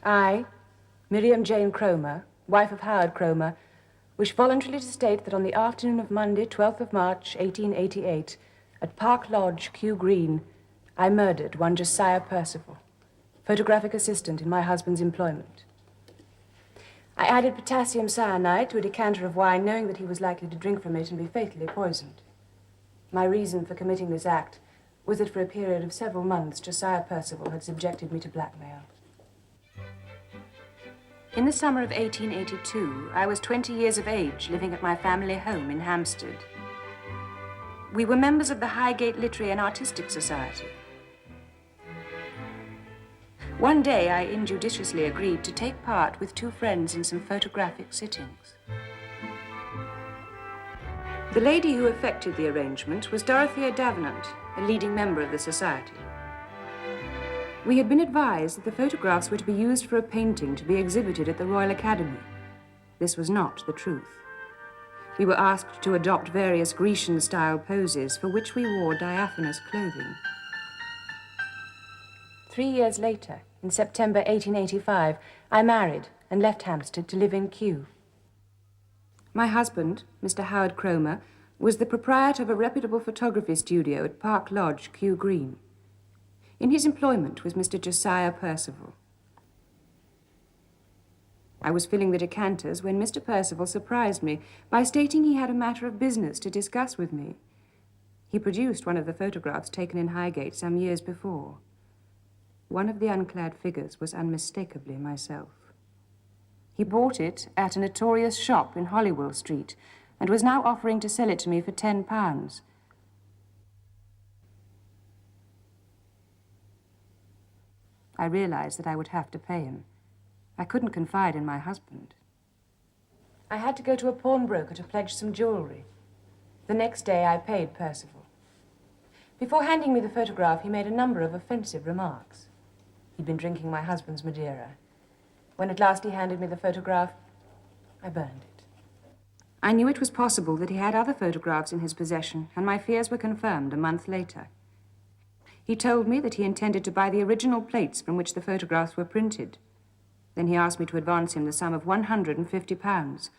I, Miriam Jane Cromer, wife of Howard Cromer, wish voluntarily to state that on the afternoon of Monday, 12th of March, 1888, at Park Lodge, Kew Green, I murdered one Josiah Percival, photographic assistant in my husband's employment. I added potassium cyanide to a decanter of wine, knowing that he was likely to drink from it and be fatally poisoned. My reason for committing this act was that for a period of several months, Josiah Percival had subjected me to blackmail. In the summer of 1882, I was 20 years of age, living at my family home in Hampstead. We were members of the Highgate Literary and Artistic Society. One day, I injudiciously agreed to take part with two friends in some photographic sittings. The lady who effected the arrangement was Dorothea Davenant, a leading member of the society. We had been advised that the photographs were to be used for a painting to be exhibited at the Royal Academy. This was not the truth. We were asked to adopt various Grecian-style poses for which we wore diaphanous clothing. 3 years later, in September 1885, I married and left Hampstead to live in Kew. My husband, Mr. Howard Cromer, was the proprietor of a reputable photography studio at Park Lodge, Kew Green. In his employment was Mr. Josiah Percival. I was filling the decanters when Mr. Percival surprised me by stating he had a matter of business to discuss with me. He produced one of the photographs taken in Highgate some years before. One of the unclad figures was unmistakably myself. He bought it at a notorious shop in Holywell Street and was now offering to sell it to me for £10. I realized that I would have to pay him. I couldn't confide in my husband. I had to go to a pawnbroker to pledge some jewelry. The next day, I paid Percival. Before handing me the photograph, he made a number of offensive remarks. He'd been drinking my husband's Madeira. When at last he handed me the photograph, I burned it. I knew it was possible that he had other photographs in his possession, and my fears were confirmed a month later. He told me that he intended to buy the original plates from which the photographs were printed. Then he asked me to advance him the sum of £150.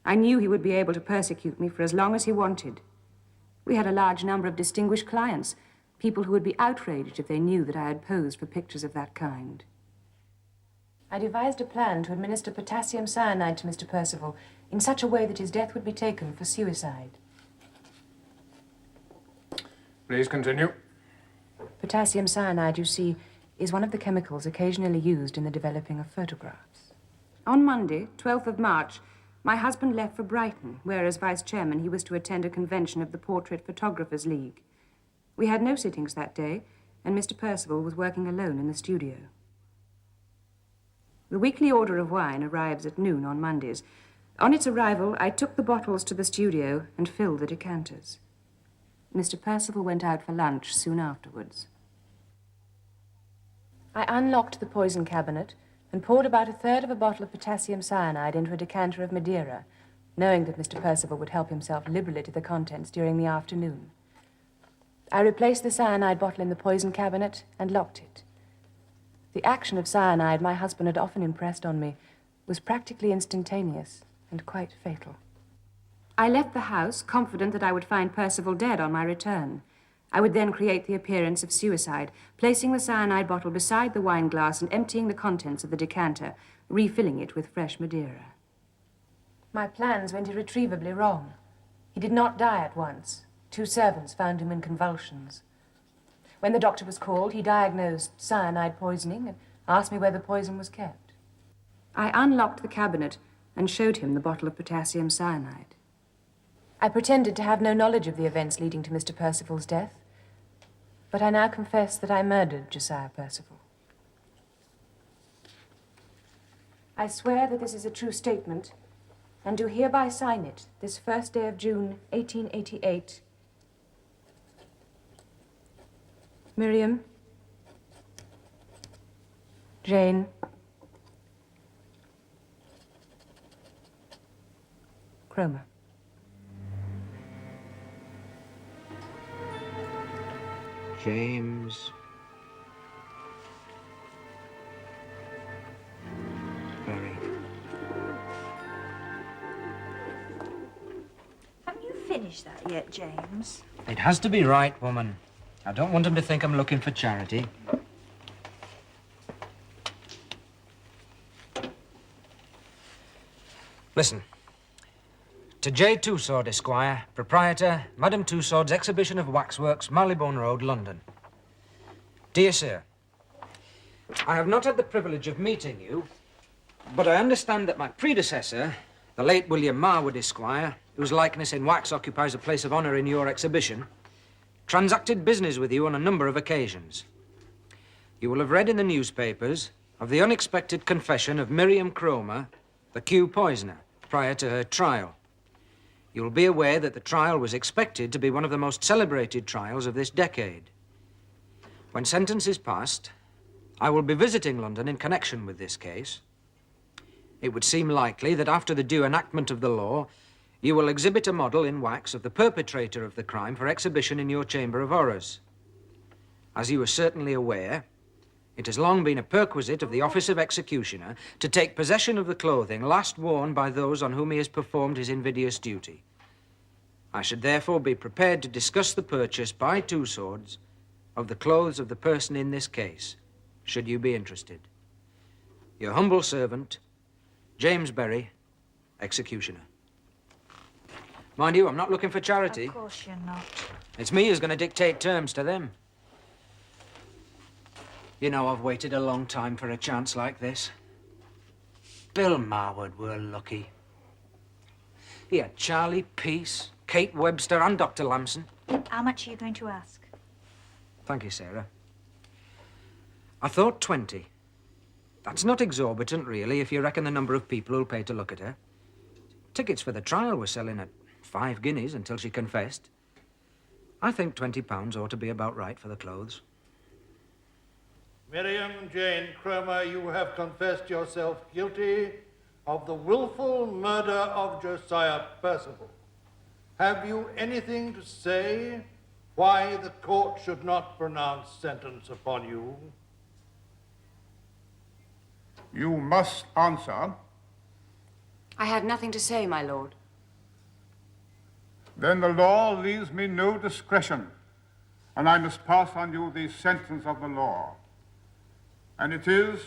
I knew he would be able to persecute me for as long as he wanted. We had a large number of distinguished clients, people who would be outraged if they knew that I had posed for pictures of that kind. I devised a plan to administer potassium cyanide to Mr. Percival in such a way that his death would be taken for suicide. Please continue. Potassium cyanide, you see, is one of the chemicals occasionally used in the developing of photographs. On Monday, 12th of March, my husband left for Brighton, where, as vice chairman, he was to attend a convention of the Portrait Photographers League. We had no sittings that day, and Mr. Percival was working alone in the studio. The weekly order of wine arrives at noon on Mondays. On its arrival, I took the bottles to the studio and filled the decanters. Mr. Percival went out for lunch soon afterwards. I unlocked the poison cabinet and poured about a third of a bottle of potassium cyanide into a decanter of Madeira, knowing that Mr. Percival would help himself liberally to the contents during the afternoon. I replaced the cyanide bottle in the poison cabinet and locked it. The action of cyanide, my husband had often impressed on me, was practically instantaneous and quite fatal. I left the house, confident that I would find Percival dead on my return. I would then create the appearance of suicide, placing the cyanide bottle beside the wine glass and emptying the contents of the decanter, refilling it with fresh Madeira. My plans went irretrievably wrong. He did not die at once. 2 servants found him in convulsions. When the doctor was called, he diagnosed cyanide poisoning and asked me where the poison was kept. I unlocked the cabinet and showed him the bottle of potassium cyanide. I pretended to have no knowledge of the events leading to Mr. Percival's death, but I now confess that I murdered Josiah Percival. I swear that this is a true statement, and do hereby sign it this 1st day of June, 1888. Miriam, Jane, Cromer. James finished that yet, James? It has to be right, woman. I don't want them to think I'm looking for charity. Listen. To J. Twosword, Esquire, proprietor, Madame Twosword's Exhibition of Waxworks, Marylebone Road, London. Dear Sir, I have not had the privilege of meeting you, but I understand that my predecessor, the late William Marwood, Esquire, whose likeness in wax occupies a place of honor in your exhibition, transacted business with you on a number of occasions. You will have read in the newspapers of the unexpected confession of Miriam Cromer, the Q poisoner, prior to her trial. You will be aware that the trial was expected to be one of the most celebrated trials of this decade. When sentence is passed, I will be visiting London in connection with this case. It would seem likely that after the due enactment of the law, you will exhibit a model in wax of the perpetrator of the crime for exhibition in your Chamber of Horrors. As you are certainly aware, it has long been a perquisite of the Office of Executioner to take possession of the clothing last worn by those on whom he has performed his invidious duty. I should therefore be prepared to discuss the purchase by Twoswords of the clothes of the person in this case, should you be interested. Your humble servant, James Berry, Executioner. Mind you, I'm not looking for charity. Of course you're not. It's me who's going to dictate terms to them. You know, I've waited a long time for a chance like this. Bill Marwood were lucky. He had Charlie Peace, Kate Webster, and Dr. Lamson. How much are you going to ask? Thank you, Sarah. I thought 20. That's not exorbitant, really, if you reckon the number of people who'll pay to look at her. Tickets for the trial were selling at 5 guineas until she confessed. I think £20 ought to be about right for the clothes. Miriam Jane Cromer, you have confessed yourself guilty of the willful murder of Josiah Percival. Have you anything to say why the court should not pronounce sentence upon you? You must answer. I had nothing to say, my lord. Then the law leaves me no discretion, and I must pass on you the sentence of the law. And it is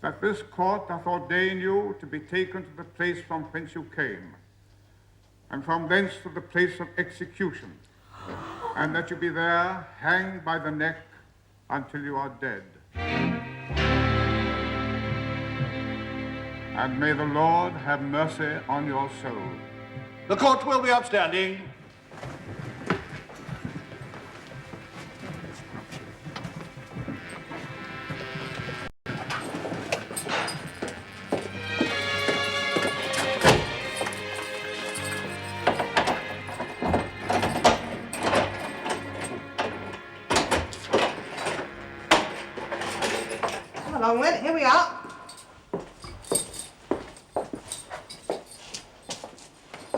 that this court doth ordain you to be taken to the place from whence you came, and from thence to the place of execution, and that you be there hanged by the neck until you are dead. And may the Lord have mercy on your soul. The court will be upstanding. Come along then, here we are.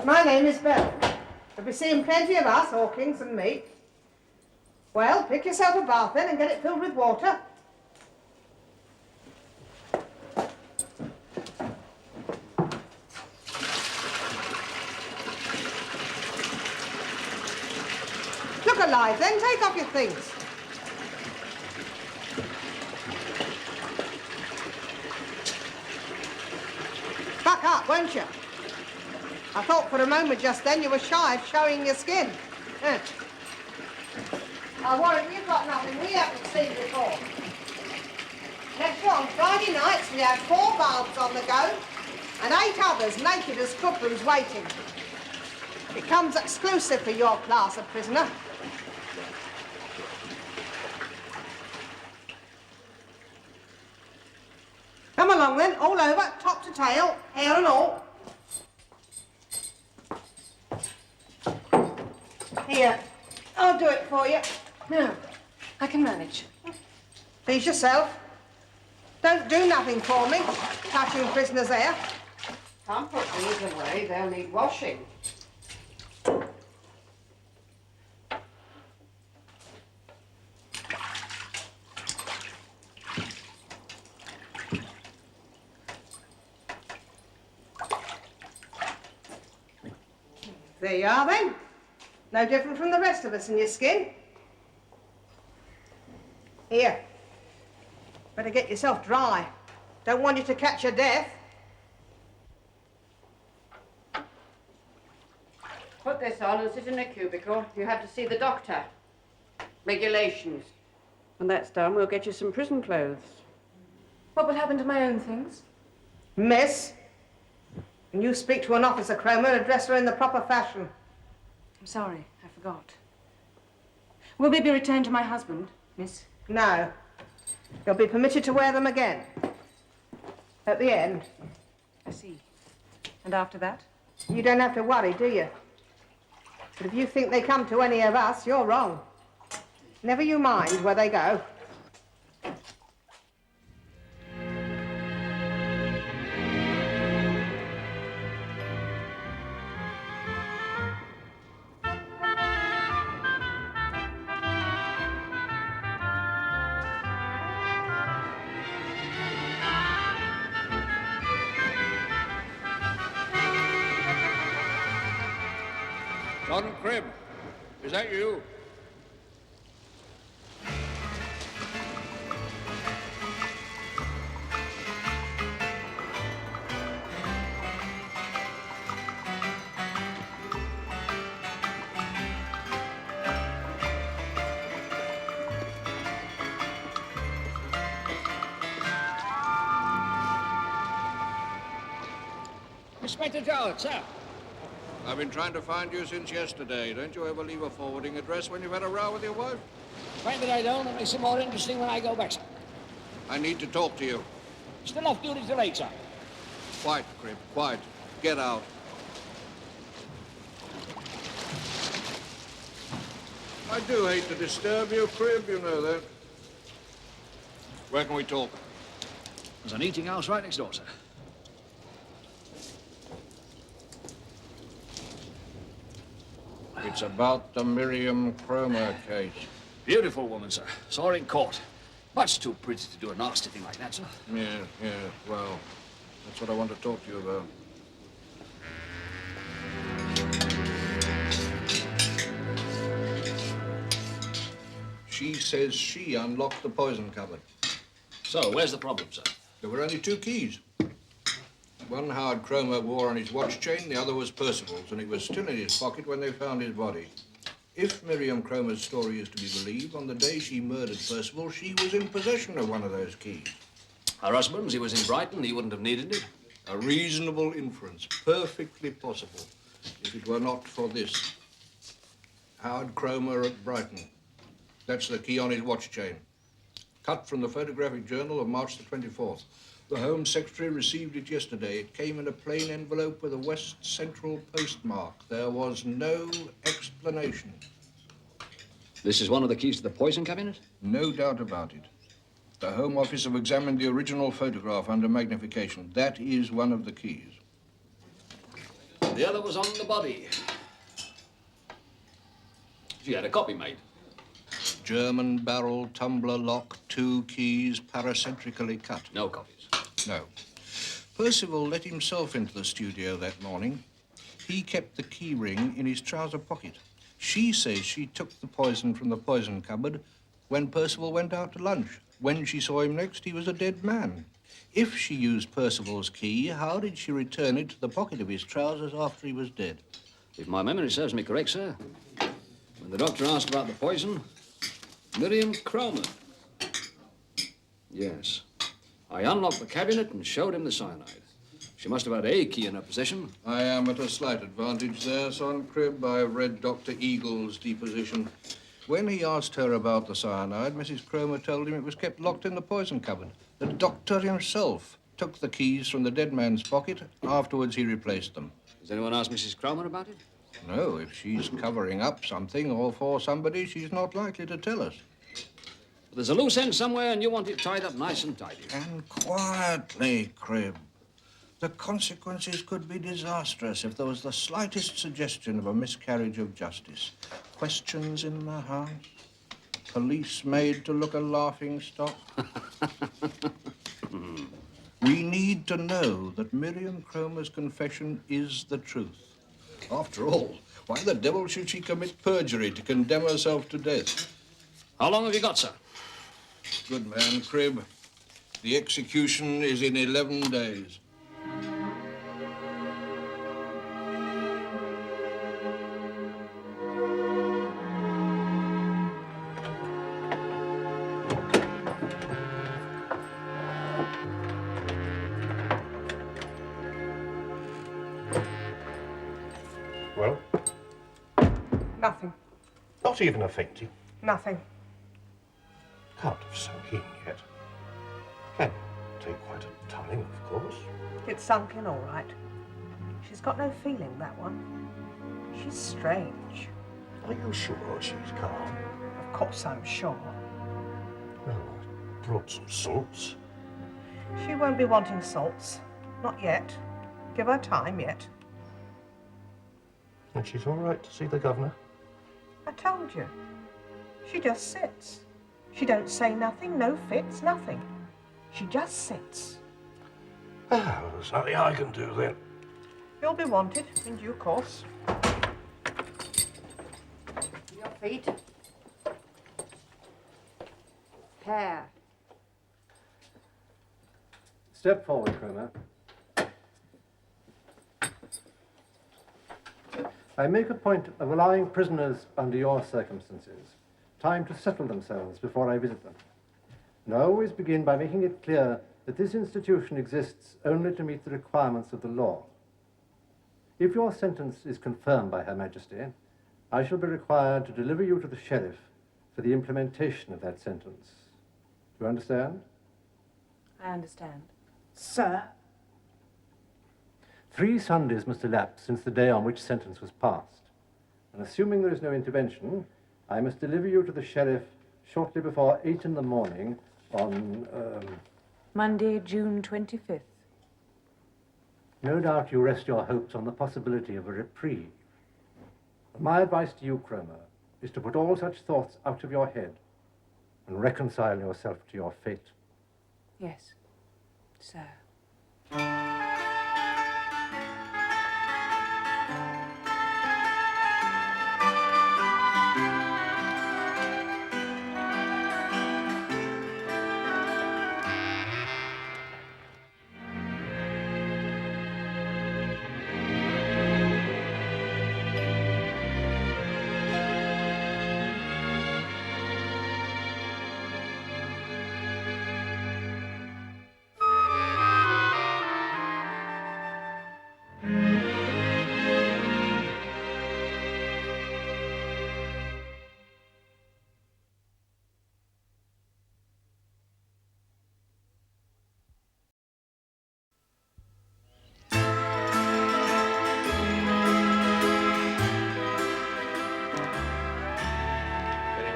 My name is Bell. You'll be seeing plenty of us, Hawkins and me. Well, pick yourself a bath then and get it filled with water. Look alive then, take off your things. Back up, won't you? I thought for a moment just then you were shy of showing your skin. I warrant you've got nothing we haven't seen before. Next year on Friday nights we had 4 baths on the go and 8 others naked as cuckoos waiting. It comes exclusive for your class of prisoner. Come along then, all over, top to tail, hair and all. Here, I'll do it for you. No, I can manage. Please yourself. Don't do nothing for me, touching prisoner's hair. Can't put these away, they'll need washing. There you are, then. No different from the rest of us in your skin. Here. Better get yourself dry. Don't want you to catch your death. Put this on and sit in a cubicle. You have to see the doctor. Regulations. When that's done, we'll get you some prison clothes. What will happen to my own things? Miss, when you speak to an officer, Cromer, address her in the proper fashion. I'm sorry, I forgot. Will they be returned to my husband, miss? No. You'll be permitted to wear them again. At the end. I see. And after that? You don't have to worry, do you? But if you think they come to any of us, you're wrong. Never you mind where they go. John Cribb, is that you? Inspector Jowett, sir. I've been trying to find you since yesterday. Don't you ever leave a forwarding address when you've had a row with your wife? Find that I don't. It makes it more interesting when I go back, sir. I need to talk to you. Still off duty till 8, sir. Quiet, Cribb, quiet. Get out. I do hate to disturb you, Cribb, you know that. Where can we talk? There's an eating house right next door, sir. It's about the Miriam Cromer case. Beautiful woman, sir. Saw her in court. Much too pretty to do a nasty thing like that, sir. Yeah, well, that's what I want to talk to you about. She says she unlocked the poison cupboard. So, where's the problem, sir? There were only 2 keys. One Howard Cromer wore on his watch chain, the other was Percival's, and it was still in his pocket when they found his body. If Miriam Cromer's story is to be believed, on the day she murdered Percival, she was in possession of one of those keys. Her husband's, he was in Brighton, he wouldn't have needed it. A reasonable inference, perfectly possible, if it were not for this. Howard Cromer at Brighton. That's the key on his watch chain. Cut from the photographic journal of March the 24th. The Home Secretary received it yesterday. It came in a plain envelope with a West Central postmark. There was no explanation. This is one of the keys to the poison cabinet? No doubt about it. The Home Office have examined the original photograph under magnification. That is one of the keys. The other was on the body. She had a copy made. German barrel, tumbler lock, 2 keys, paracentrically cut. No copies. No. Percival let himself into the studio that morning. He kept the key ring in his trouser pocket. She says she took the poison from the poison cupboard when Percival went out to lunch. When she saw him next, he was a dead man. If she used Percival's key, how did she return it to the pocket of his trousers after he was dead? If my memory serves me correct, sir, when the doctor asked about the poison, Miriam Cromer. Yes. I unlocked the cabinet and showed him the cyanide. She must have had a key in her possession. I am at a slight advantage there, son Cribb. I've read Dr. Eagle's deposition. When he asked her about the cyanide, Mrs. Cromer told him it was kept locked in the poison cupboard. The doctor himself took the keys from the dead man's pocket. Afterwards, he replaced them. Has anyone asked Mrs. Cromer about it? No, if she's covering up something or for somebody, she's not likely to tell us. But there's a loose end somewhere, and you want it tied up nice and tidy. And quietly, Cribb. The consequences could be disastrous if there was the slightest suggestion of a miscarriage of justice. Questions in the house, police made to look a laughing stock. We need to know that Miriam Cromer's confession is the truth. After all, Why the devil should she commit perjury to condemn herself to death? How long have you got, sir? Good man, Cribb. The execution is in 11 days. Well, Nothing. not even a fainting. Nothing. Can't have sunk in yet. Can take quite a time, of course. It's sunk in all right. She's got no feeling, that one. She's strange. Are you sure she's calm? Of course I'm sure. Well, I brought some salts. She won't be wanting salts. Not yet. Give her time yet. And she's all right to see the governor? I told you. She just sits. She don't say nothing, no fits, nothing. She just sits. Well, there's nothing I can do then. You'll be wanted in due course. Your feet. Hair. Step forward, Cromer. I make a point of allowing prisoners under your circumstances time to settle themselves before I visit them. And I always begin by making it clear that this institution exists only to meet the requirements of the law. If your sentence is confirmed by Her Majesty, I shall be required to deliver you to the sheriff for the implementation of that sentence. Do you understand? I understand. Sir? 3 Sundays must elapse since the day on which sentence was passed. And assuming there is no intervention, I must deliver you to the sheriff shortly before 8 in the morning on, Monday, June 25th. No doubt you rest your hopes on the possibility of a reprieve. My advice to you, Cromer, is to put all such thoughts out of your head and reconcile yourself to your fate. Yes, sir.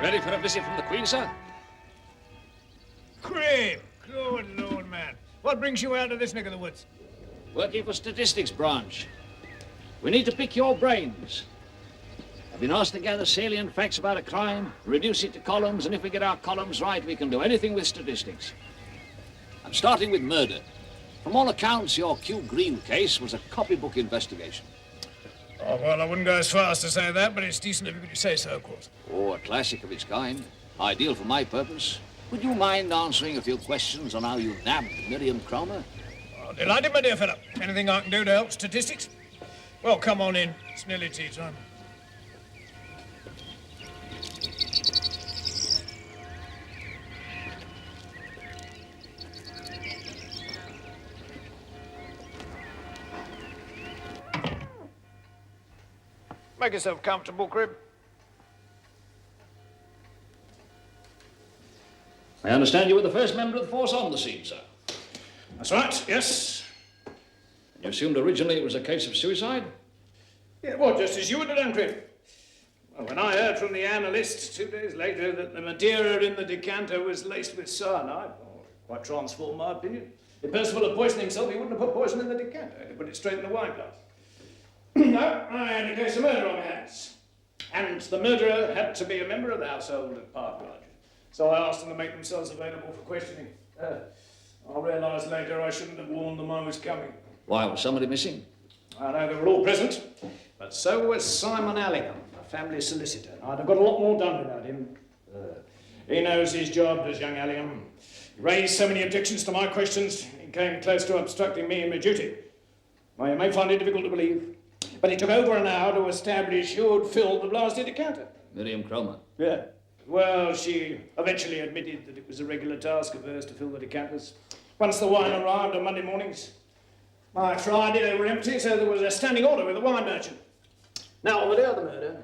Ready for a visit from the Queen, sir? Cribb! Good Lord, man. What brings you out of this neck of the woods? Working for Statistics Branch. We need to pick your brains. I've been asked to gather salient facts about a crime, reduce it to columns, and if we get our columns right, we can do anything with statistics. I'm starting with murder. From all accounts, your Q Green case was a copybook investigation. Oh, well, I wouldn't go as far as to say that, but it's decent of you to say so, of course. Oh, a classic of its kind. Ideal for my purpose. Would you mind answering a few questions on how you nabbed Miriam Cromer? Oh, delighted, my dear fellow. Anything I can do to help statistics? Well, come on in. It's nearly tea time. Make yourself comfortable, Cribb. I understand you were the first member of the force on the scene, sir. That's right, yes. You assumed originally it was a case of suicide? Yeah, well, just as you would have done, Cribb. Well, when I heard from the analyst 2 days later that the Madeira in the decanter was laced with cyanide, well, it quite transformed my opinion. If Percival had poisoned himself, he wouldn't have put poison in the decanter. He'd put it straight in the wine glass. No, I had a case of murder on my hands. And the murderer had to be a member of the household at Park Lodge. So I asked them to make themselves available for questioning. I realised later I shouldn't have warned them I was coming. Why, was somebody missing? I know they were all present, But so was Simon Allingham, a family solicitor. I'd have got a lot more done without him. He knows his job, does young Allingham. He raised so many objections to my questions, he came close to obstructing me in my duty. Well, you may find it difficult to believe, but it took over an hour to establish who'd filled the blasted decanter. Miriam Cromer. Yeah. Well, she eventually admitted that it was a regular task of hers to fill the decanters. Once the wine arrived on Monday mornings, by Friday they were empty, so there was a standing order with the wine merchant. Now, on the day of the murder,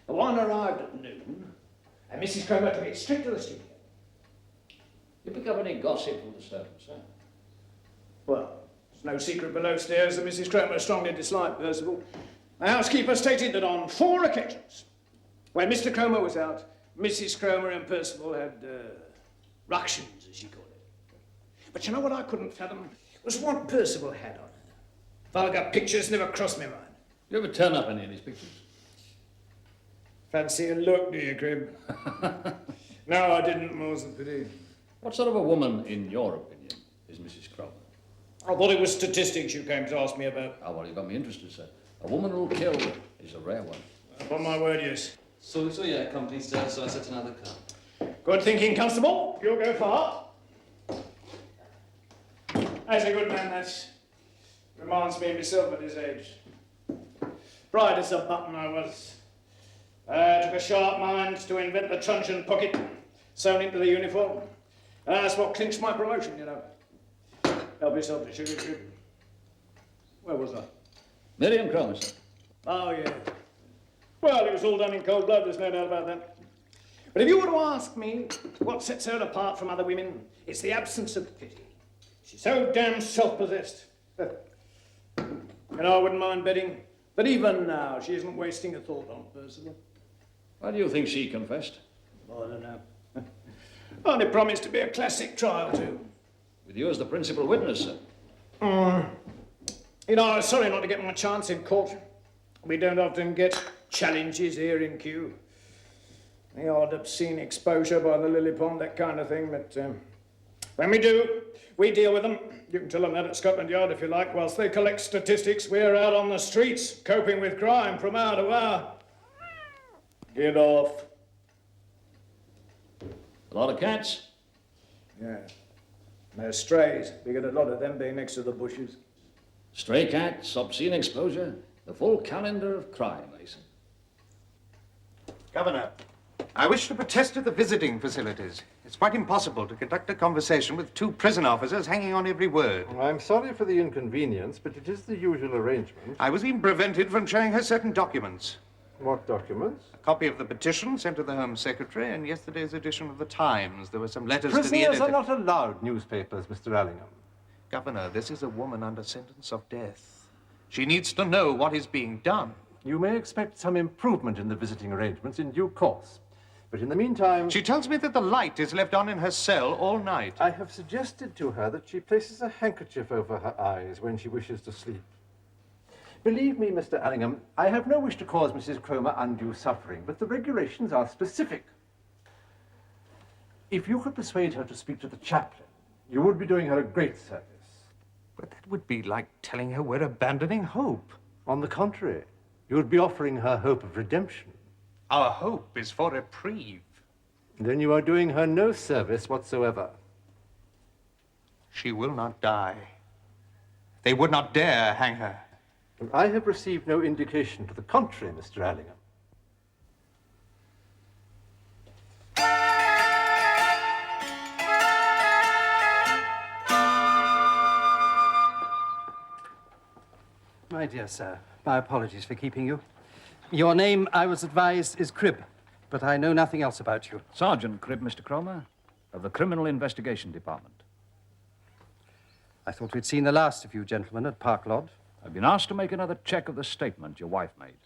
the wine arrived at noon, and Mrs. Cromer took it straight to the studio. You pick up any gossip from the servants, sir? Well, it's no secret below stairs that Mrs. Cromer strongly disliked Percival. The housekeeper stated that on 4 occasions, when Mr. Cromer was out, Mrs. Cromer and Percival had ructions, as she called it. But you know what I couldn't fathom? Was what Percival had on her. Vulgar pictures never crossed my mind. You ever turn up any of these pictures? Fancy a look, do you, Cribb? No, I didn't, more's the pity. What sort of a woman, in your opinion, is Mrs. Cromer? I thought it was statistics you came to ask me about. Oh, well, you got me interested, sir. A woman who'll kill is a rare one. Upon my word, yes. So yeah, company, sir, so I set another car. Good thinking, Constable. You'll go far. That's a good man, that reminds me of myself at his age. Bright as a button I was. Took a sharp mind to invent the truncheon pocket sewn into the uniform. That's what clinched my promotion, you know. Help yourself to sugar, Cribb. Where was I? Miriam Cromer, sir. Oh, yeah. Well, it was all done in cold blood, there's no doubt about that. But if you were to ask me what sets her apart from other women, it's the absence of pity. She's so damn self-possessed. And I wouldn't mind betting that even now she isn't wasting a thought on Percival. Why do you think she confessed? Oh, I don't know. Well, it promised to be a classic trial, too. With you as the principal witness, sir. You know, I was sorry not to get my chance in court. We don't often get challenges here in Kew. The odd obscene exposure by the lily pond, that kind of thing, but when we do, we deal with them. You can tell them that at Scotland Yard if you like. Whilst they collect statistics, we're out on the streets, coping with crime from hour to hour. Get off. A lot of cats? Yeah. They're strays. We get a lot of them being next to the bushes. Stray cats, obscene exposure, the full calendar of crime, I say. Governor, I wish to protest at the visiting facilities. It's quite impossible to conduct a conversation with 2 prison officers hanging on every word. I'm sorry for the inconvenience, but it is the usual arrangement. I was even prevented from showing her certain documents. What documents? A copy of the petition sent to the Home Secretary and yesterday's edition of the Times. There were some letters to the Prisoners editor. are not allowed newspapers, Mr. Allingham. Governor, this is a woman under sentence of death. She needs to know what is being done. You may expect some improvement in the visiting arrangements in due course. But in the meantime... She tells me that the light is left on in her cell all night. I have suggested to her that she places a handkerchief over her eyes when she wishes to sleep. Believe me, Mr. Allingham, I have no wish to cause Mrs. Cromer undue suffering, but the regulations are specific. If you could persuade her to speak to the chaplain, you would be doing her a great service. But that would be like telling her we're abandoning hope. On the contrary, you would be offering her hope of redemption. Our hope is for reprieve. Then you are doing her no service whatsoever. She will not die. They would not dare hang her. And I have received no indication to the contrary, Mr. Allingham. My dear sir, my apologies for keeping you. Your name, I was advised, is Cribb, but I know nothing else about you. Sergeant Cribb, Mr. Cromer, of the Criminal Investigation Department. I thought we'd seen the last of you gentlemen at Park Lodge. I've been asked to make another check of the statement your wife made.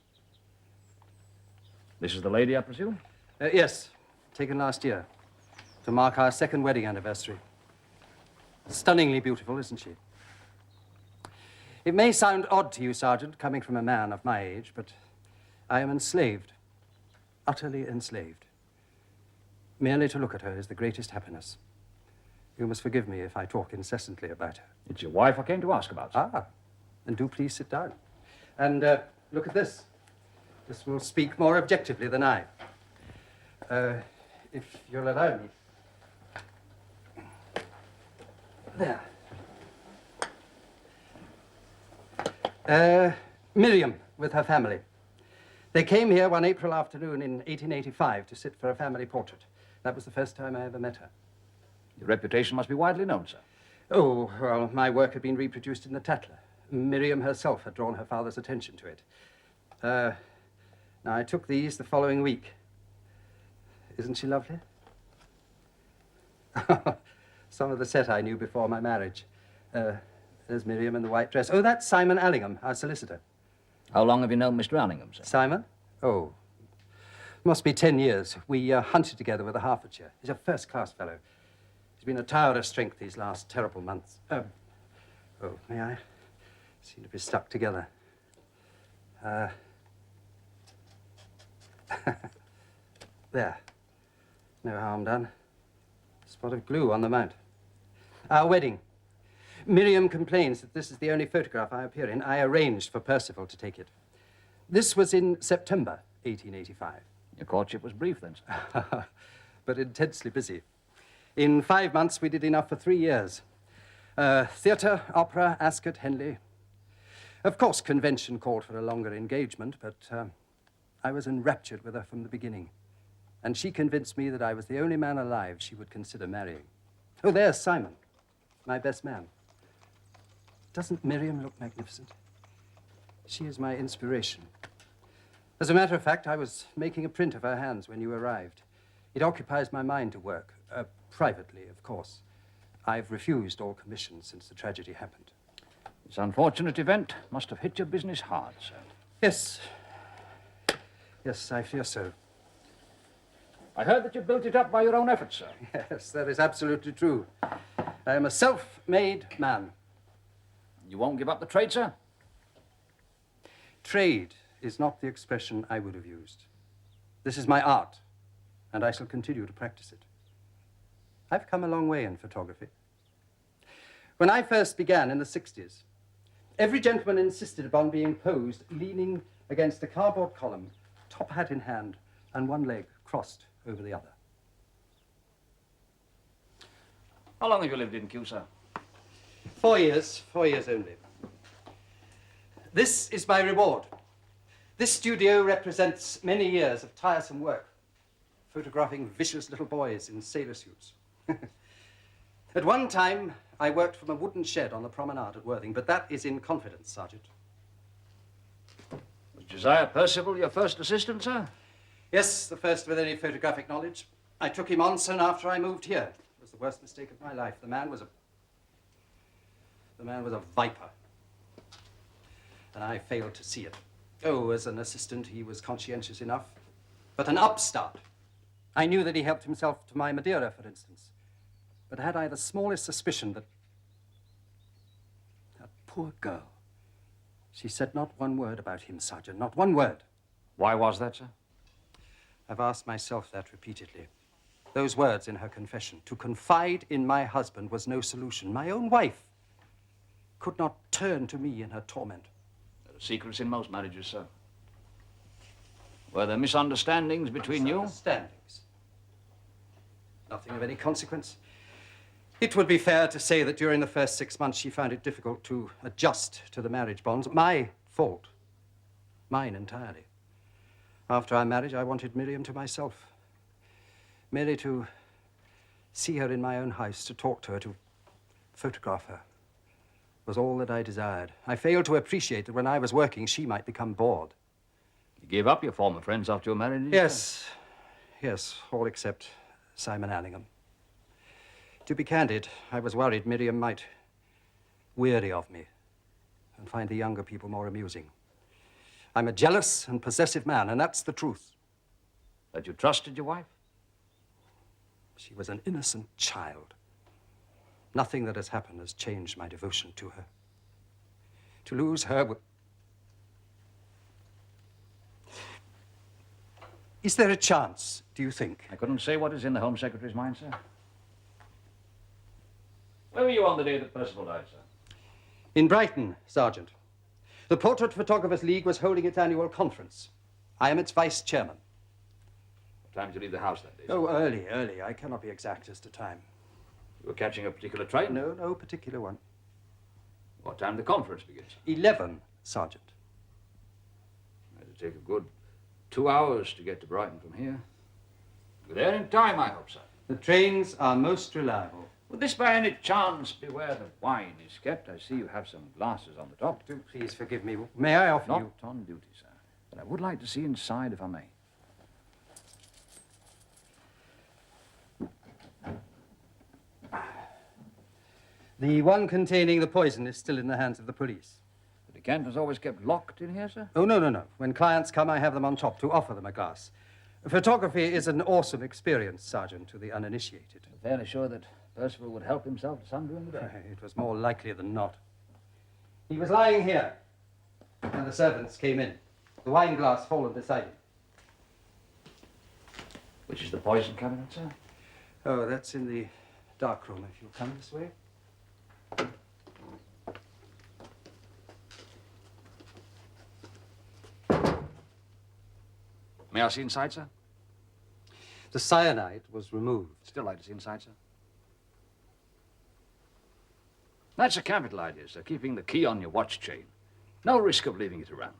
This is the lady, I presume? Yes, taken last year, to mark our 2nd wedding anniversary. Stunningly beautiful, isn't she? It may sound odd to you, Sergeant, coming from a man of my age, but I am enslaved, utterly enslaved. Merely to look at her is the greatest happiness. You must forgive me if I talk incessantly about her. It's your wife I came to ask about, sir. Ah, then do please sit down. And look at this. This will speak more objectively than I. If you'll allow me. There. Miriam with her family. They came here one April afternoon in 1885 to sit for a family portrait. That was the first time I ever met her. Your reputation must be widely known, sir. Oh, well, my work had been reproduced in the Tatler. Miriam herself had drawn her father's attention to it. Now, I took these the following week. Isn't she lovely? Some of the set I knew before my marriage. There's Miriam in the white dress. Oh, that's Simon Allingham, our solicitor. How long have you known Mr. Allingham, sir? Simon? Oh, must be 10 years. We hunted together with the Hertfordshire. He's a first-class fellow. He's been a tower of strength these last terrible months. Oh, may I? Seem to be stuck together. There. No harm done. Spot of glue on the mount. Our wedding. Miriam complains that this is the only photograph I appear in. I arranged for Percival to take it. This was in September 1885. Your courtship was brief, then, sir. But intensely busy. In 5 months, we did enough for 3 years. Theatre, opera, Ascot, Henley. Of course, convention called for a longer engagement, but I was enraptured with her from the beginning. And she convinced me that I was the only man alive she would consider marrying. Oh, there's Simon, my best man. Doesn't Miriam look magnificent? She is my inspiration. As a matter of fact, I was making a print of her hands when you arrived. It occupies my mind to work, privately, of course. I've refused all commissions since the tragedy happened. This unfortunate event must have hit your business hard, sir. Yes. Yes, I fear so. I heard that you built it up by your own efforts, sir. Yes, that is absolutely true. I am a self-made man. You won't give up the trade, sir? Trade is not the expression I would have used. This is my art, and I shall continue to practice it. I've come a long way in photography. When I first began in the 60s, every gentleman insisted upon being posed leaning against a cardboard column, top hat in hand, and one leg crossed over the other. How long have you lived in Kew, sir? 4 years, 4 years only. This is my reward. This studio represents many years of tiresome work, photographing vicious little boys in sailor suits. At one time, I worked from a wooden shed on the promenade at Worthing, but that is in confidence, Sergeant. Was Josiah Percival your first assistant, sir? Yes, the first with any photographic knowledge. I took him on soon after I moved here. It was the worst mistake of my life. The man was a viper. And I failed to see it. Oh, as an assistant, he was conscientious enough. But an upstart. I knew that he helped himself to my Madeira, for instance. But had I the smallest suspicion that poor girl, she said not one word about him, Sergeant, not one word. Why was that, sir? I've asked myself that repeatedly. Those words in her confession, to confide in my husband was no solution. My own wife could not turn to me in her torment. There are secrets in most marriages, sir. Were there misunderstandings between you? Misunderstandings? Nothing of any consequence. It would be fair to say that during the first 6 months she found it difficult to adjust to the marriage bonds. My fault. Mine entirely. After our marriage, I wanted Miriam to myself. Merely to see her in my own house, to talk to her, to photograph her, was all that I desired. I failed to appreciate that when I was working, she might become bored. You gave up your former friends after your marriage? Yes. Yes, all except Simon Allingham. To be candid, I was worried Miriam might weary of me and find the younger people more amusing. I'm a jealous and possessive man, and that's the truth. That you trusted your wife? She was an innocent child. Nothing that has happened has changed my devotion to her. To lose her would... Is there a chance, do you think? I couldn't say what is in the Home Secretary's mind, sir. Where were you on the day that Percival died, sir? In Brighton, Sergeant. The Portrait Photographers League was holding its annual conference. I am its vice chairman. What time did you leave the house that day? Oh, early. I cannot be exact as to time. You were catching a particular train? No particular one. What time the conference begins? 11, Sergeant. It'll take a good 2 hours to get to Brighton from here. You're there in time, I hope, sir. The trains are most reliable. Would this by any chance be where the wine is kept? I see you have some glasses on the top. Do please forgive me. May I offer you? Not on duty, sir. But I would like to see inside, if I may. The one containing the poison is still in the hands of the police. The decanter's always kept locked in here, sir? Oh, no. When clients come, I have them on top to offer them a glass. Photography is an awesome experience, Sergeant, to the uninitiated. I'm fairly sure that Percival would help himself to some during the day. It was more likely than not. He was lying here when the servants came in, the wine glass fallen beside him. Which is the poison cabinet, sir? Oh, that's in the dark room, if you'll come this way. May I see inside, sir? The cyanide was removed. Still like to see inside, sir? That's a capital idea, sir, keeping the key on your watch chain. No risk of leaving it around.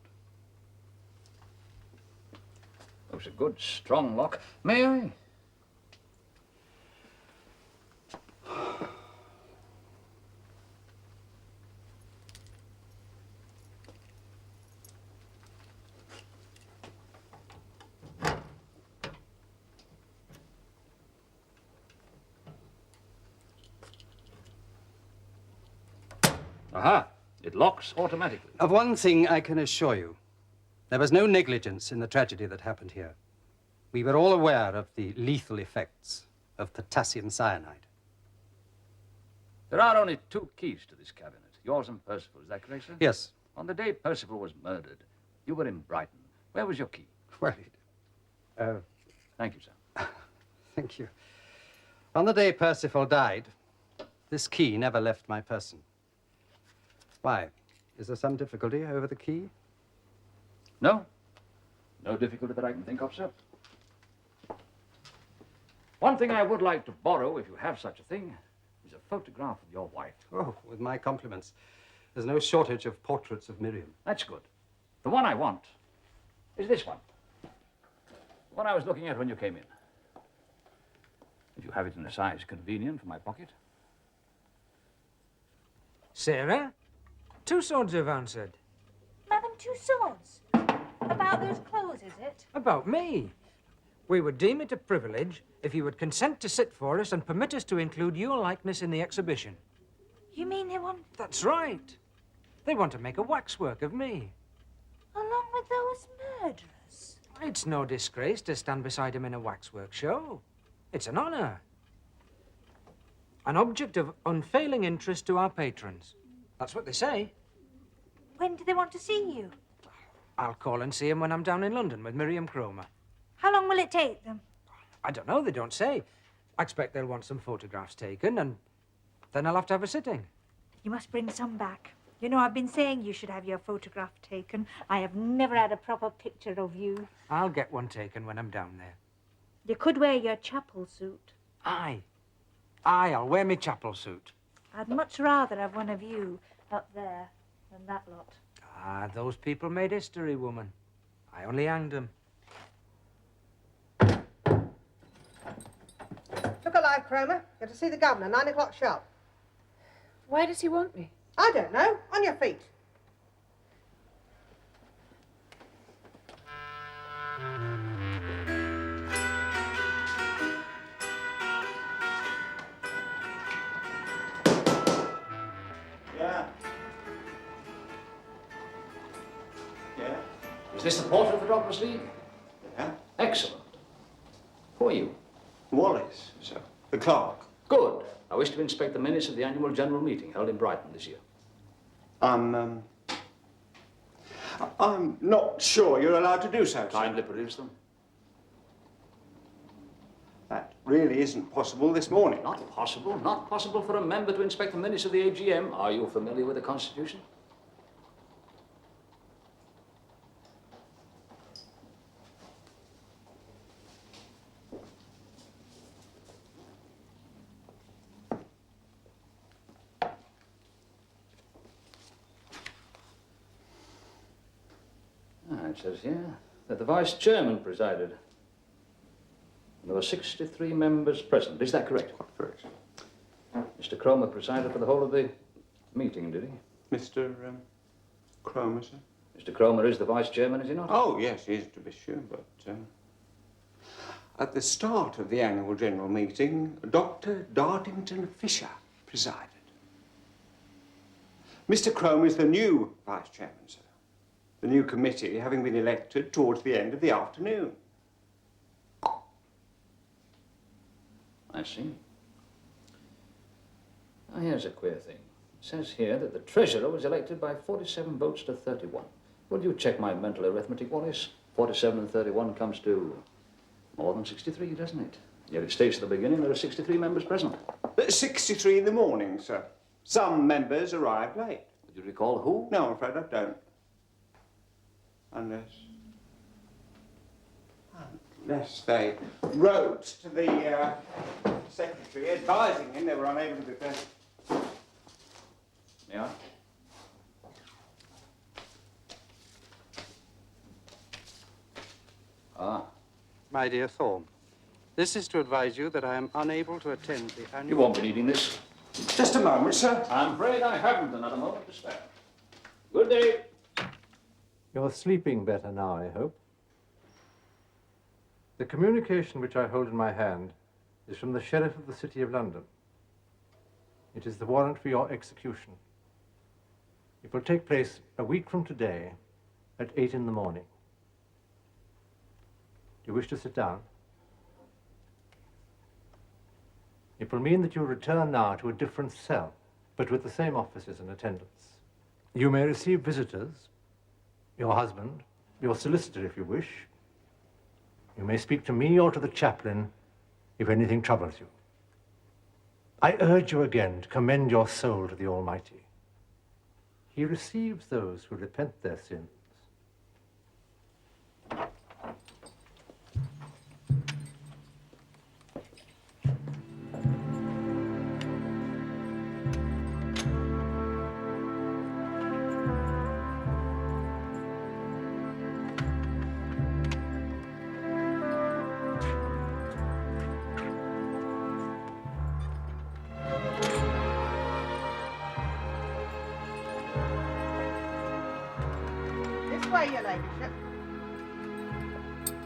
Looks a good, strong lock. May I? Aha! It locks automatically. Of one thing I can assure you. There was no negligence in the tragedy that happened here. We were all aware of the lethal effects of potassium cyanide. There are only 2 keys to this cabinet, yours and Percival. Is that correct, sir? Yes. On the day Percival was murdered, you were in Brighton. Where was your key? Well, Thank you, sir. Thank you. On the day Percival died, this key never left my person. Why? Is there some difficulty over the key? No. No difficulty that I can think of, sir. One thing I would like to borrow, if you have such a thing, is a photograph of your wife. Oh, with my compliments. There's no shortage of portraits of Miriam. That's good. The one I want is this one. The one I was looking at when you came in. If you have it in a size convenient for my pocket. Sarah? Tussauds have answered. Madame Tussauds? About those clothes, is it? About me. We would deem it a privilege if you would consent to sit for us and permit us to include your likeness in the exhibition. You mean they want... That's right. They want to make a waxwork of me. along with those murderers? It's no disgrace to stand beside him in a waxwork show. It's an honor. An object of unfailing interest to our patrons. That's what they say. When do they want to see you? I'll call and see him when I'm down in London with Miriam Cromer. How long will it take them? I don't know, they don't say. I expect they'll want some photographs taken, and then I'll have to have a sitting. You must bring some back. You know, I've been saying you should have your photograph taken. I have never had a proper picture of you. I'll get one taken when I'm down there. You could wear your chapel suit. Aye, I'll wear me chapel suit. I'd much rather have one of you up there than that lot. Ah, those people made history, woman. I only hanged them. Look alive, Cromer. You're to see the governor, 9 o'clock sharp. Why does he want me? I don't know. On your feet. Yeah? Is this the Portrait Photographers League? Yeah? Excellent. Who are you? Wallace, sir. The clerk. Good. I wish to inspect the minutes of the annual general meeting held in Brighton this year. I'm not sure you're allowed to do so, sir. Kindly produce them. That really isn't possible this morning. Not possible. Not possible for a member to inspect the minutes of the AGM. Are you familiar with the Constitution? It says here that the vice chairman presided. And there were 63 members present. Is that correct? Correct. Mr. Cromer presided for the whole of the meeting, did he? Mr. Cromer, sir? Mr. Cromer is the vice chairman, is he not? Oh, yes, he is, to be sure, but at the start of the annual general meeting, Dr. Dartington Fisher presided. Mr. Cromer is the new vice chairman, sir. The new committee having been elected towards the end of the afternoon. I see. Now, here's a queer thing. It says here that the treasurer was elected by 47 votes to 31. Will you check my mental arithmetic, Wallace? 47 and 31 comes to more than 63, doesn't it? Yet it states at the beginning there are 63 members present. 63 in the morning, sir. Some members arrived late. Do you recall who? No, I'm afraid I don't. Unless they wrote to the secretary advising him they were unable to be present. Yeah? Ah. My dear Thorne, this is to advise you that I am unable to attend the annual... You won't be needing this. Just a moment, sir. I'm afraid I haven't another moment to spare. Good day. You're sleeping better now, I hope. The communication which I hold in my hand is from the Sheriff of the City of London. It is the warrant for your execution. It will take place a week from today at 8 in the morning. Do you wish to sit down? It will mean that you return now to a different cell, but with the same officers in attendance. You may receive visitors, your husband, your solicitor if you wish. You may speak to me or to the chaplain if anything troubles you. I urge you again to commend your soul to the Almighty. He receives those who repent their sins. Way, your ladyship.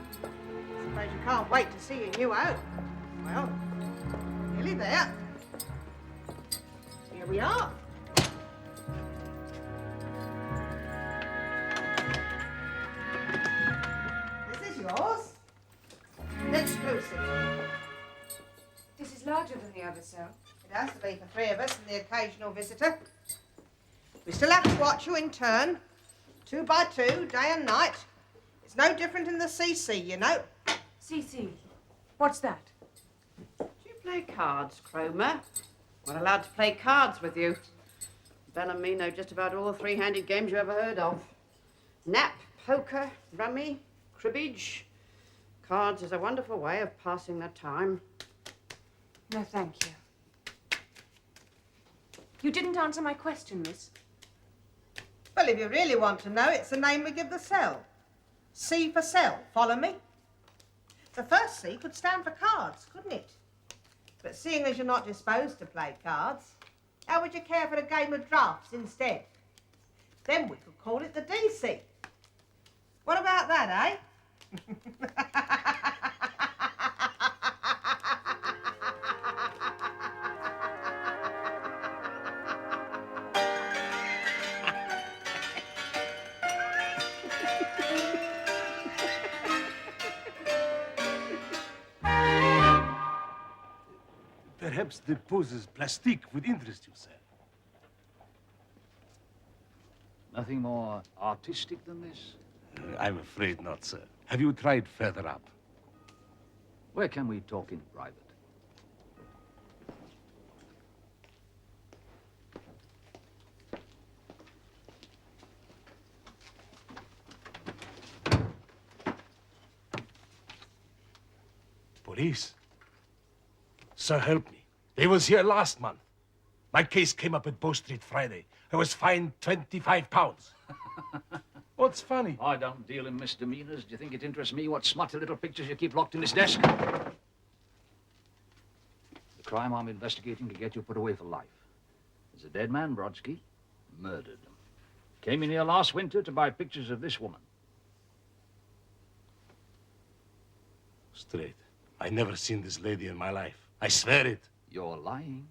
Suppose you can't wait to see your new home. Well, nearly there. Here we are. This is yours. Exclusive. This is larger than the other cell. It has to be for three of us and the occasional visitor. We still have to watch you in turn. 2 by 2, day and night. It's no different in the CC, you know. CC? What's that? Do you play cards, Cromer? We're allowed to play cards with you. Bell and me know just about all the three-handed games you ever heard of. Nap, poker, rummy, cribbage. Cards is a wonderful way of passing the time. No, thank you. You didn't answer my question, miss. Well, if you really want to know, it's the name we give the cell. C for cell, follow me? The first C could stand for cards, couldn't it? But seeing as you're not disposed to play cards, how would you care for a game of drafts instead? Then we could call it the DC. What about that, eh? Perhaps the poses plastique would interest you, sir. Nothing more artistic than this? I'm afraid not, sir. Have you tried further up? Where can we talk in private? Police? Sir, help me. They was here last month. My case came up at Bow Street Friday. I was fined £25. What what's funny? I don't deal in misdemeanors. Do you think it interests me what smutty little pictures you keep locked in this desk? The crime I'm investigating could get you put away for life. There's a dead man, Brodsky. Murdered. Came in here last winter to buy pictures of this woman. Straight. I never seen this lady in my life. I swear it. You're lying.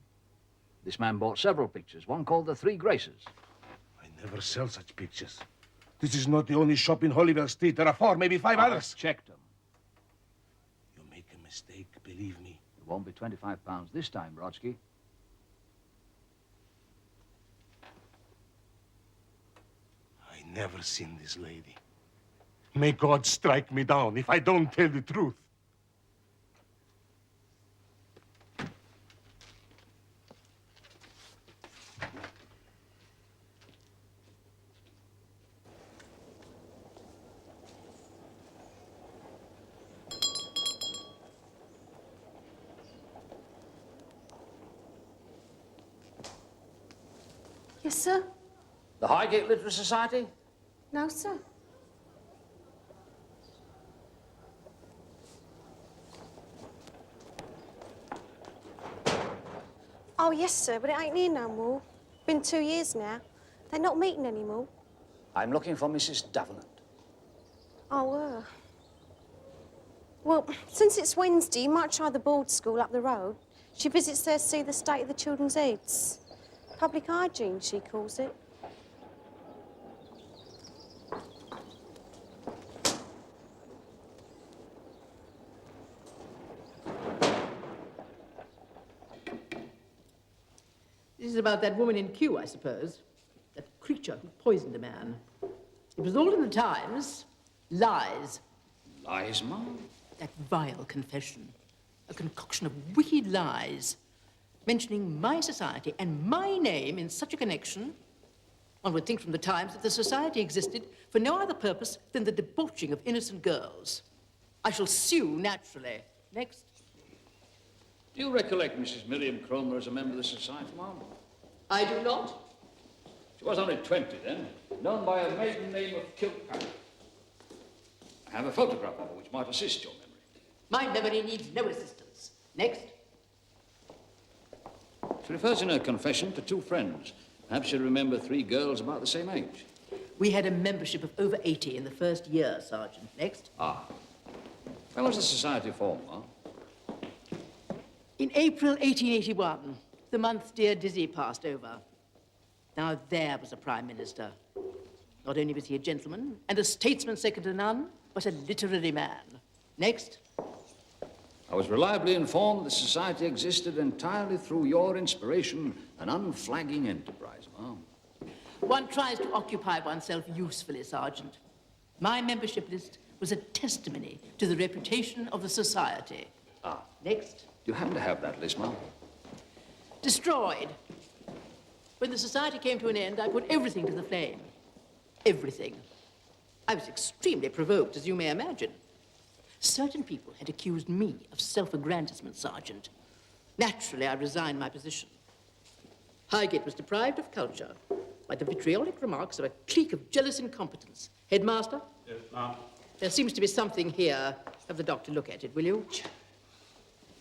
This man bought several pictures, one called The Three Graces. I never sell such pictures. This is not the only shop in Holyville Street. There are 4, maybe 5 others. Checked them. You make a mistake, believe me. It won't be £25 this time, Brodsky. I never seen this lady. May God strike me down if I don't tell the truth. Yes, sir? The Highgate Literary Society? No, sir. Oh, yes, sir, but it ain't here no more. Been 2 years now. They're not meeting anymore. I'm looking for Mrs. Davenant. Oh, well, since it's Wednesday, you might try the board school up the road. She visits there to see the state of the children's heads. Public hygiene, she calls it. This is about that woman in Kew, I suppose. That creature who poisoned a man. It was all in the Times. Lies. Lies, Mom? That vile confession. A concoction of wicked lies. Mentioning my society and my name in such a connection. One would think from the Times that the society existed for no other purpose than the debauching of innocent girls. I shall sue, naturally. Next. Do you recollect Mrs. Miriam Cromer as a member of the society, Mom? I do not. She was only 20 then, known by her maiden name of Kilpatrick. I have a photograph of her which might assist your memory. My memory needs no assistance. Next. She refers in her confession to 2 friends. Perhaps you remember 3 girls about the same age. We had a membership of over 80 in the first year, Sergeant. Next. Ah. When was the society formed, Mom? In April 1881, the month dear Dizzy passed over. Now there was a Prime Minister. Not only was he a gentleman and a statesman second to none, but a literary man. Next. I was reliably informed the society existed entirely through your inspiration and unflagging enterprise, Mom. One tries to occupy oneself usefully, Sergeant. My membership list was a testimony to the reputation of the society. Ah. Next. Do you happen to have that list, Mom? Destroyed. When the society came to an end, I put everything to the flame. Everything. I was extremely provoked, as you may imagine. Certain people had accused me of self-aggrandizement, Sergeant. Naturally, I resigned my position. Highgate was deprived of culture by the vitriolic remarks of a clique of jealous incompetents. Headmaster? Yes, Ma'am. There seems to be something here. Have the doctor look at it, will you?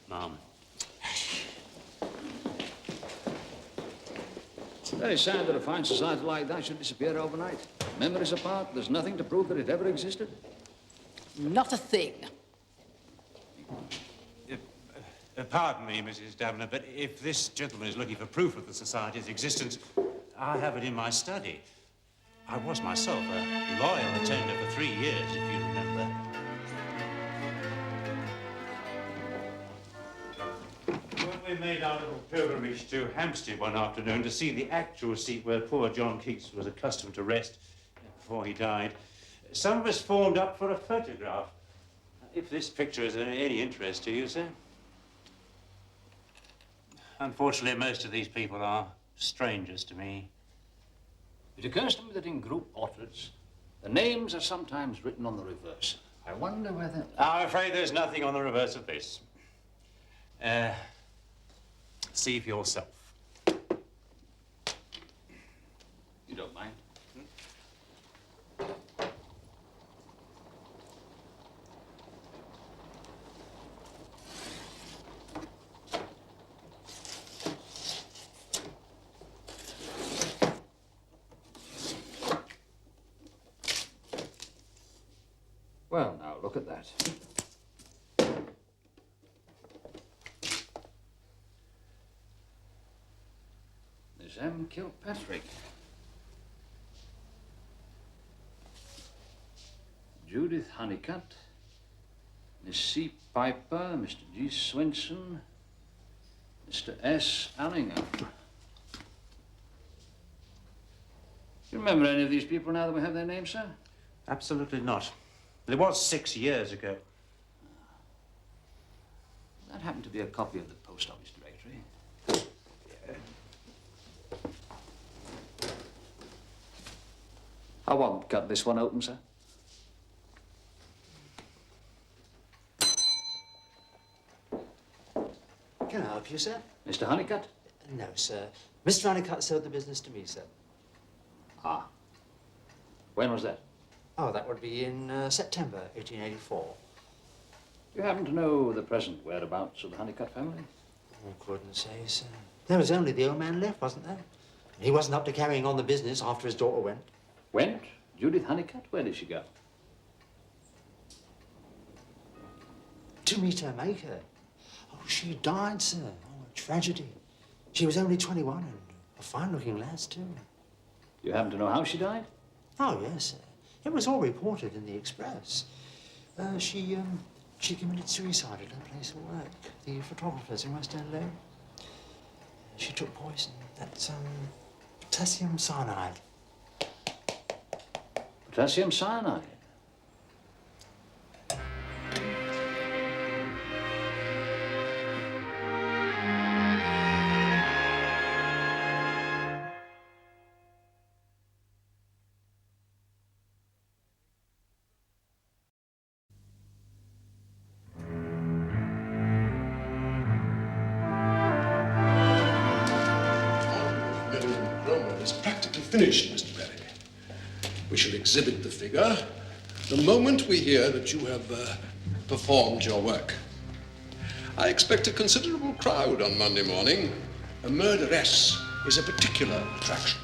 Ma'am. Very sad that a fine society like that should disappear overnight. Memories apart, there's nothing to prove that it ever existed. Not a thing. Pardon me, Mrs. Davenant, but if this gentleman is looking for proof of the society's existence, I have it in my study. I was myself a loyal attender for 3 years, if you remember. When we made our little pilgrimage to Hampstead one afternoon to see the actual seat where poor John Keats was accustomed to rest before he died, some of us formed up for a photograph. If this picture is of any interest to you, sir. Unfortunately, most of these people are strangers to me. It occurs to me that in group portraits, the names are sometimes written on the reverse. I wonder whether... I'm afraid there's nothing on the reverse of this. See for yourself. You don't mind? Well, now, look at that. Miss M. Kilpatrick. Judith Honeycutt. Miss C. Piper, Mr. G. Swinson, Mr. S. Allingham. Do you remember any of these people now that we have their names, sir? Absolutely not. It was 6 years ago. That happened to be a copy of the post office directory. I won't cut this one open, sir. Can I help you, sir? Mr. Honeycutt? No, sir. Mr. Honeycutt sold the business to me, sir. Ah. When was that? Oh, that would be in September 1884. Do you happen to know the present whereabouts of the Honeycutt family? I couldn't say, sir. There was only the old man left, wasn't there? He wasn't up to carrying on the business after his daughter went. Went? Judith Honeycutt? Where did she go? To meet her maker. Oh, she died, sir. Oh, a tragedy. She was only 21 and a fine-looking lass, too. You happen to know how she died? Oh, yes, sir. It was all reported in the Express. She committed suicide at her place of work. The photographers in West End Lane. She took poison. That's, potassium cyanide. Potassium cyanide? Is practically finished, Mr. Berry. We shall exhibit the figure the moment we hear that you have performed your work. I expect a considerable crowd on Monday morning. A murderess is a particular attraction.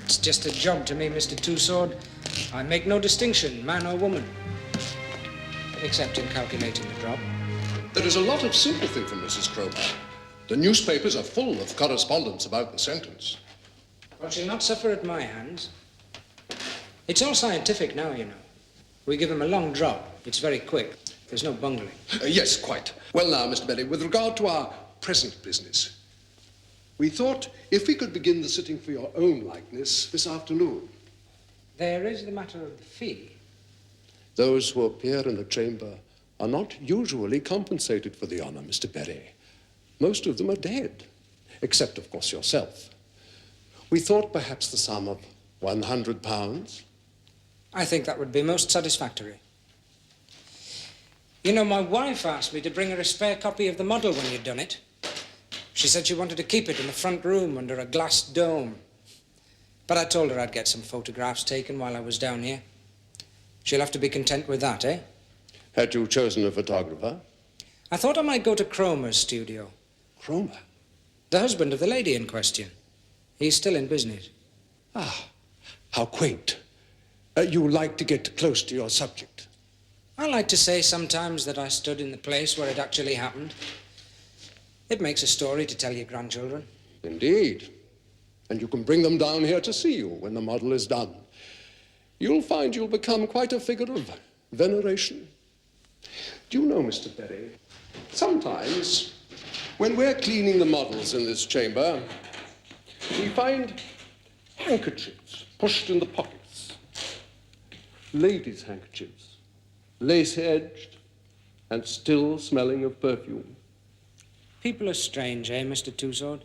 It's just a job to me, Mr. Twosword. I make no distinction, man or woman, except in calculating the drop. There is a lot of sympathy from Mrs. Cromer. The newspapers are full of correspondence about the sentence. Well, she'll not suffer at my hands. It's all scientific now, you know. We give them a long drop. It's very quick. There's no bungling. Yes, quite. Well now, Mr. Berry, with regard to our present business, we thought if we could begin the sitting for your own likeness this afternoon. There is the matter of the fee. Those who appear in the chamber are not usually compensated for the honor, Mr. Berry. Most of them are dead, except, of course, yourself. We thought perhaps the sum of £100. I think that would be most satisfactory. You know, my wife asked me to bring her a spare copy of the model when you'd done it. She said she wanted to keep it in the front room under a glass dome. But I told her I'd get some photographs taken while I was down here. She'll have to be content with that, eh? Had you chosen a photographer? I thought I might go to Cromer's studio. Cromer? The husband of the lady in question. He's still in business. Ah, how quaint. You like to get close to your subject. I like to say sometimes that I stood in the place where it actually happened. It makes a story to tell your grandchildren. Indeed. And you can bring them down here to see you when the model is done. You'll find you'll become quite a figure of veneration. Do you know, Mr. Berry, sometimes when we're cleaning the models in this chamber, we find handkerchiefs pushed in the pockets. Ladies' handkerchiefs, lace-edged and still smelling of perfume. People are strange, eh, Mr. Twosword?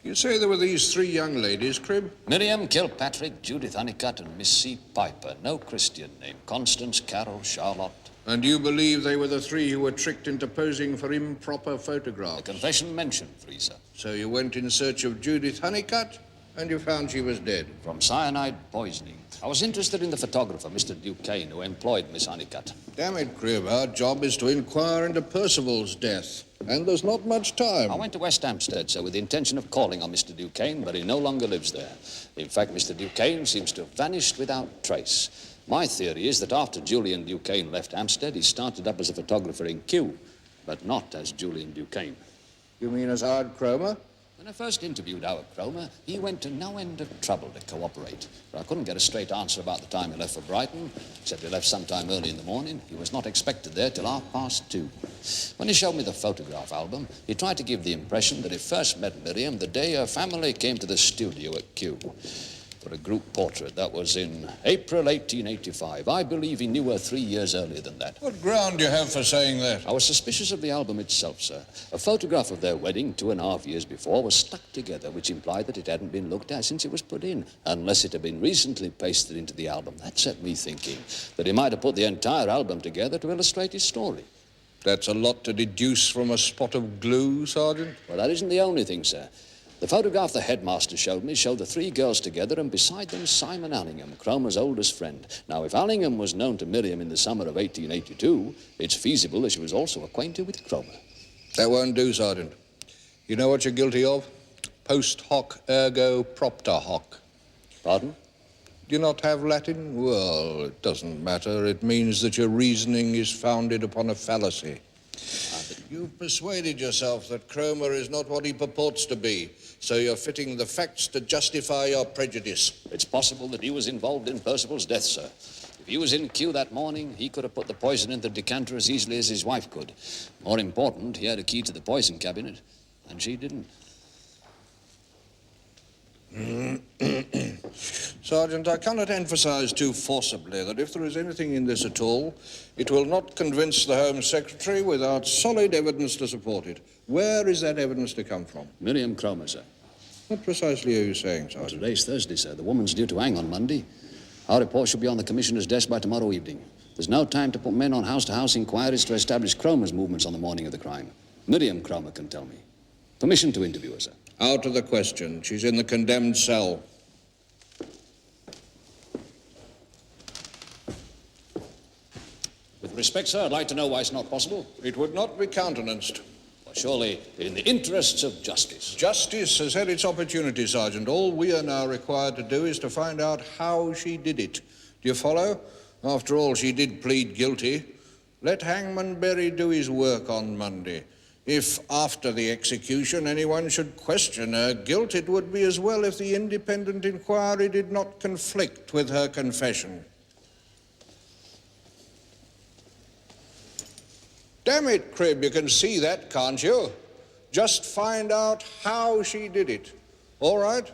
You say there were these three young ladies, Cribb? Miriam Kilpatrick, Judith Honeycutt, and Miss C. Piper. No Christian name. Constance, Carol, Charlotte. And you believe they were the three who were tricked into posing for improper photographs? The confession mentioned three, sir. So you went in search of Judith Honeycutt And you found she was dead? From cyanide poisoning. I was interested in the photographer, Mr. Duquesne, who employed Miss Honeycutt. Damn it, Cribb, our job is to inquire into Percival's death. And there's not much time. I went to West Hampstead, sir, with the intention of calling on Mr. Duquesne, but he no longer lives there. In fact, Mr. Duquesne seems to have vanished without trace. My theory is that after Julian Duquesne left Hampstead, he started up as a photographer in Kew, but not as Julian Duquesne. You mean as Howard Cromer? When I first interviewed Howard Cromer, he went to no end of trouble to cooperate. But I couldn't get a straight answer about the time he left for Brighton, except he left sometime early in the morning. He was not expected there till 2:30. When he showed me the photograph album, he tried to give the impression that he first met Miriam the day her family came to the studio at Kew for a group portrait. That was in April 1885. I believe he knew her 3 years earlier than that. What ground do you have for saying that? I was suspicious of the album itself, sir. A photograph of their wedding 2.5 years before was stuck together, which implied that it hadn't been looked at since it was put in, unless it had been recently pasted into the album. That set me thinking that he might have put the entire album together to illustrate his story. That's a lot to deduce from a spot of glue, Sergeant. Well, that isn't the only thing, sir. The photograph the headmaster showed me showed the 3 girls together, and beside them Simon Allingham, Cromer's oldest friend. Now, if Allingham was known to Miriam in the summer of 1882, it's feasible that she was also acquainted with Cromer. That won't do, Sergeant. You know what you're guilty of? Post hoc ergo propter hoc. Pardon? Do you not have Latin? Well, it doesn't matter. It means that your reasoning is founded upon a fallacy. You've persuaded yourself that Cromer is not what he purports to be, so you're fitting the facts to justify your prejudice. It's possible that he was involved in Percival's death, sir. If he was in Kew that morning, he could have put the poison in the decanter as easily as his wife could. More important, he had a key to the poison cabinet, and she didn't. Sergeant, I cannot emphasize too forcibly that if there is anything in this at all, it will not convince the Home Secretary without solid evidence to support it. Where is that evidence to come from? Miriam Cromer, sir. What precisely are you saying, Sergeant? Well, today's Thursday, sir. The woman's due to hang on Monday. Our report should be on the Commissioner's desk by tomorrow evening. There's no time to put men on house-to-house inquiries to establish Cromer's movements on the morning of the crime. Miriam Cromer can tell me. Permission to interview her, sir. Out of the question. She's in the condemned cell. With respect, sir, I'd like to know why it's not possible. It would not be countenanced. Well, surely, in the interests of justice. Justice has had its opportunity, Sergeant. All we are now required to do is to find out how she did it. Do you follow? After all, she did plead guilty. Let Hangman Berry do his work on Monday. If, after the execution, anyone should question her guilt, it would be as well if the independent inquiry did not conflict with her confession. Damn it, Cribb, you can see that, can't you? Just find out how she did it. All right?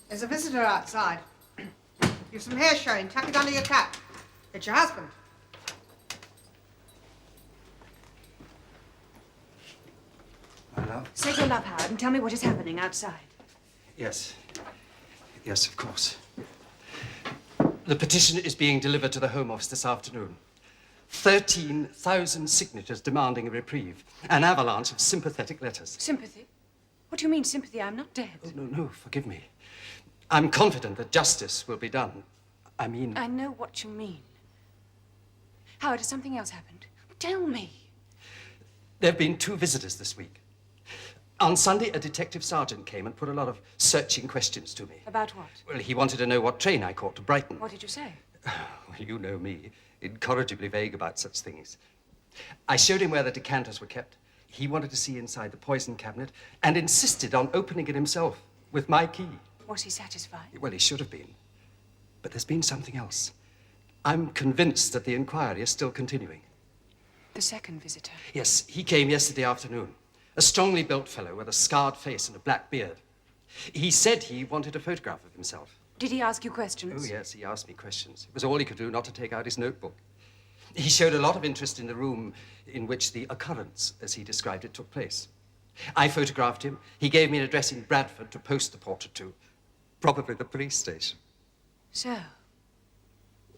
There's a visitor outside. You've some hair showing. Tuck it under your cap. It's your husband. My love? Say your love, Howard, and tell me what is happening outside. Yes. Yes, of course. The petition is being delivered to the Home Office this afternoon. 13,000 signatures demanding a reprieve. An avalanche of sympathetic letters. Sympathy? What do you mean, sympathy? I'm not dead. Oh, no, forgive me. I'm confident that justice will be done. I mean... I know what you mean. Howard, has something else happened? Tell me. There have been 2 visitors this week. On Sunday, a detective sergeant came and put a lot of searching questions to me. About what? Well, he wanted to know what train I caught to Brighton. What did you say? Well, you know me, incorrigibly vague about such things. I showed him where the decanters were kept. He wanted to see inside the poison cabinet and insisted on opening it himself with my key. Was he satisfied? Well, he should have been. But there's been something else. I'm convinced that the inquiry is still continuing. The second visitor? Yes, he came yesterday afternoon. A strongly built fellow with a scarred face and a black beard. He said he wanted a photograph of himself. Did he ask you questions? Oh, yes, he asked me questions. It was all he could do not to take out his notebook. He showed a lot of interest in the room in which the occurrence, as he described it, took place. I photographed him. He gave me an address in Bradford to post the portrait to. Probably the police station. So,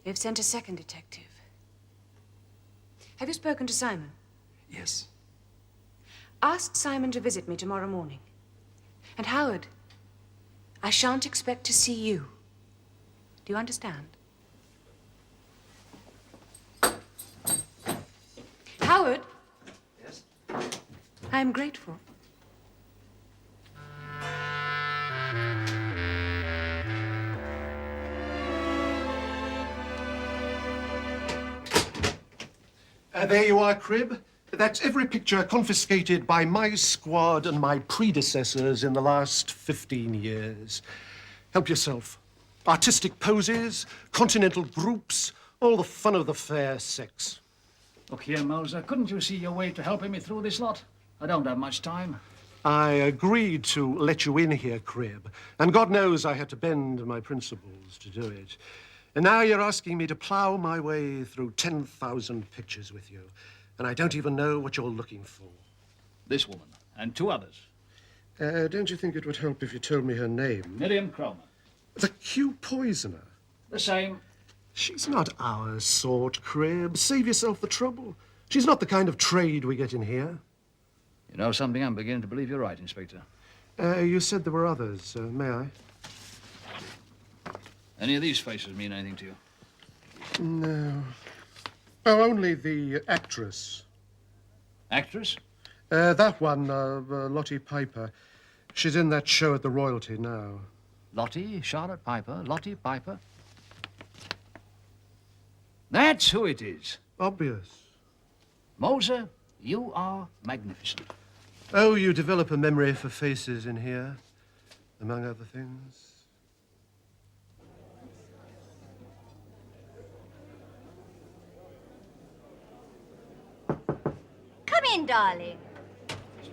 They've sent a second detective. Have you spoken to Simon? Yes. Ask Simon to visit me tomorrow morning. And Howard, I shan't expect to see you. Do you understand? Howard? Yes? I'm grateful. There you are, Cribb. That's every picture confiscated by my squad and my predecessors in the last 15 years. Help yourself. Artistic poses, continental groups, all the fun of the fair sex. Look here, Moser, couldn't you see your way to helping me through this lot? I don't have much time. I agreed to let you in here, Cribb, and God knows I had to bend my principles to do it. And now you're asking me to plow my way through 10,000 pictures with you, and I don't even know what you're looking for. This woman, and 2 others. Don't you think it would help if you told me her name? Miriam Cromer. The Q poisoner? The same. She's not our sort, Cribb. Save yourself the trouble. She's not the kind of trade we get in here. You know something? I'm beginning to believe you're right, Inspector. You said there were others. May I? Any of these faces mean anything to you? No. Oh, only the actress. Actress? That one, Lottie Piper. She's in that show at the Royalty now. Lottie, Charlotte Piper, Lottie Piper. That's who it is. Obvious. Moser, you are magnificent. Oh, you develop a memory for faces in here, among other things. Come in, darling.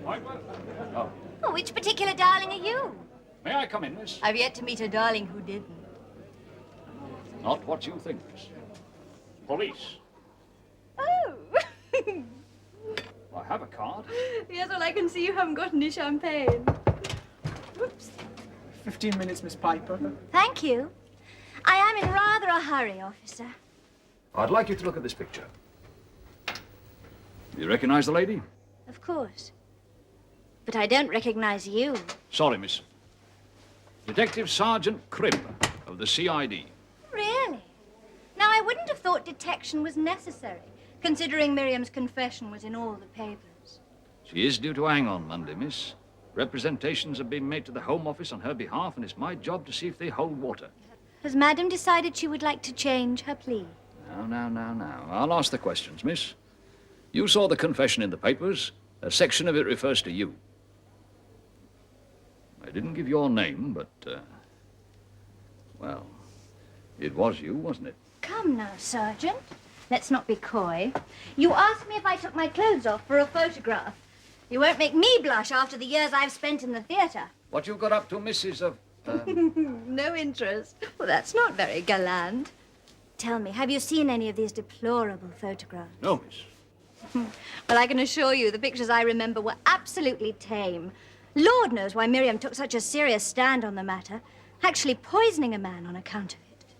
Oh. Oh, which particular darling are you? May I come in, miss? I've yet to meet a darling who didn't. Not what you think, miss. Police. Oh. I have a card. Yes, well, I can see you haven't got any champagne. Whoops. 15 minutes, Miss Piper. Thank you. I am in rather a hurry, officer. I'd like you to look at this picture. You recognize the lady? Of course. But I don't recognize you. Sorry, miss. Detective Sergeant Cribb of the CID. Really? Now, I wouldn't have thought detection was necessary, considering Miriam's confession was in all the papers. She is due to hang on Monday, miss. Representations have been made to the Home Office on her behalf, and it's my job to see if they hold water. Has Madam decided she would like to change her plea? Now. I'll ask the questions, miss. You saw the confession in the papers. A section of it refers to you. I didn't give your name, but, well, it was you, wasn't it? Come now, Sergeant. Let's not be coy. You asked me if I took my clothes off for a photograph. You won't make me blush after the years I've spent in the theatre. What you got up to, Mrs. of... No interest. Well, that's not very gallant. Tell me, have you seen any of these deplorable photographs? No, miss. Well, I can assure you the pictures I remember were absolutely tame. Lord knows why Miriam took such a serious stand on the matter, actually poisoning a man on account of it.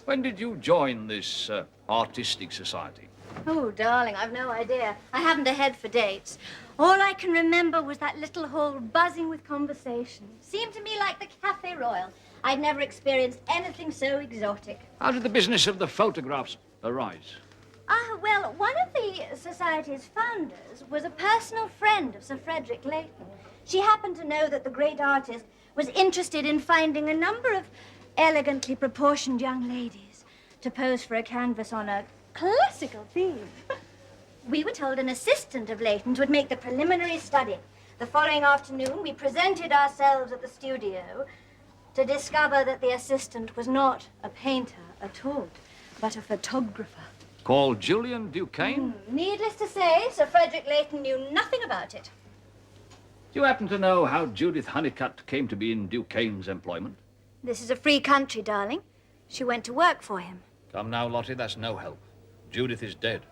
When did you join this artistic society? Oh, darling, I've no idea. I haven't a head for dates. All I can remember was that little hall buzzing with conversation. Seemed to me like the Café Royal. I'd never experienced anything so exotic. How did the business of the photographs arise? Well, one of the Society's founders was a personal friend of Sir Frederick Leighton. She happened to know that the great artist was interested in finding a number of elegantly proportioned young ladies to pose for a canvas on a classical theme. We were told an assistant of Leighton's would make the preliminary study. The following afternoon, we presented ourselves at the studio to discover that the assistant was not a painter at all, but a photographer. Called Julian Duquesne? Needless to say, Sir Frederick Leighton knew nothing about it. Do you happen to know how Judith Honeycutt came to be in Duquesne's employment? This is a free country, darling. She went to work for him. Come now, Lottie, that's no help. Judith is dead.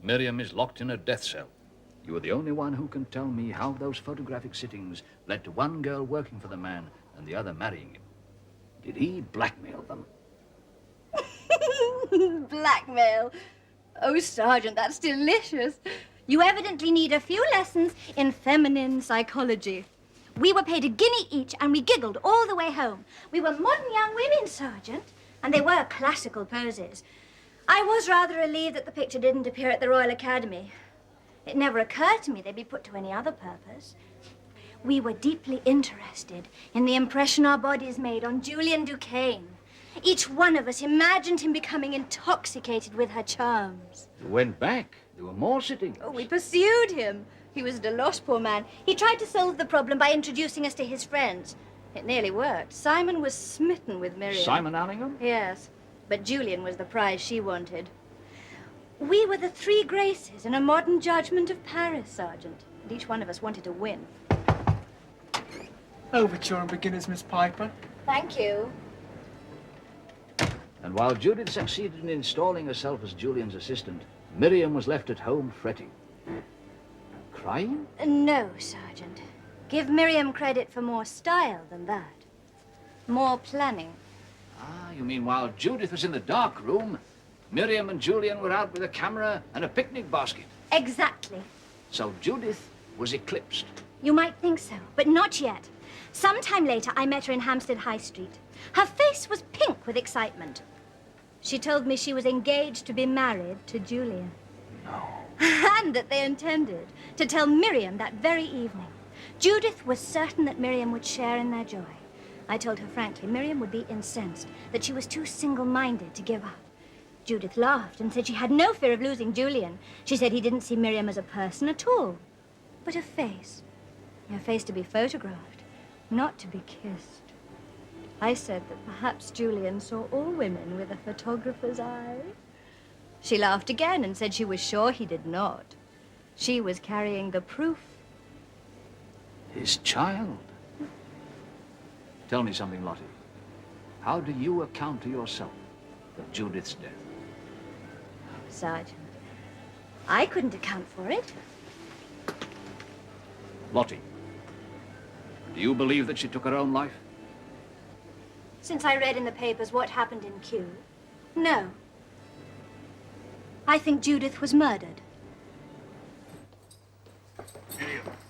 Miriam is locked in a death cell. You are the only one who can tell me how those photographic sittings led to one girl working for the man and the other marrying him. Did he blackmail them? Blackmail. Oh, Sergeant, that's delicious. You evidently need a few lessons in feminine psychology. We were paid $1 each, and we giggled all the way home. We were modern young women, Sergeant, and they were classical poses. I was rather relieved that the picture didn't appear at the Royal Academy. It never occurred to me they'd be put to any other purpose. We were deeply interested in the impression our bodies made on Julian Duquesne. Each one of us imagined him becoming intoxicated with her charms. You went back. There were more sittings. Oh, we pursued him. He was at a loss, poor man. He tried to solve the problem by introducing us to his friends. It nearly worked. Simon was smitten with Miriam. Simon Allingham? Yes, but Julian was the prize she wanted. We were the 3 graces in a modern judgment of Paris, Sergeant. And each one of us wanted to win. Overture and beginners, Miss Piper. Thank you. And while Judith succeeded in installing herself as Julian's assistant, Miriam was left at home fretting. Crying? No, Sergeant. Give Miriam credit for more style than that. More planning. Ah, you mean while Judith was in the dark room, Miriam and Julian were out with a camera and a picnic basket. Exactly. So Judith was eclipsed. You might think so, but not yet. Sometime later, I met her in Hampstead High Street. Her face was pink with excitement. She told me she was engaged to be married to Julian. No. And that they intended to tell Miriam that very evening. Judith was certain that Miriam would share in their joy. I told her frankly Miriam would be incensed, that she was too single-minded to give up. Judith laughed and said she had no fear of losing Julian. She said he didn't see Miriam as a person at all, but a face. A face to be photographed, not to be kissed. I said that perhaps Julian saw all women with a photographer's eye. She laughed again and said she was sure he did not. She was carrying the proof. His child. Tell me something, Lottie. How do you account to yourself for Judith's death? Sergeant, I couldn't account for it. Lottie, do you believe that she took her own life? Since I read in the papers what happened in Kew, no. I think Judith was murdered.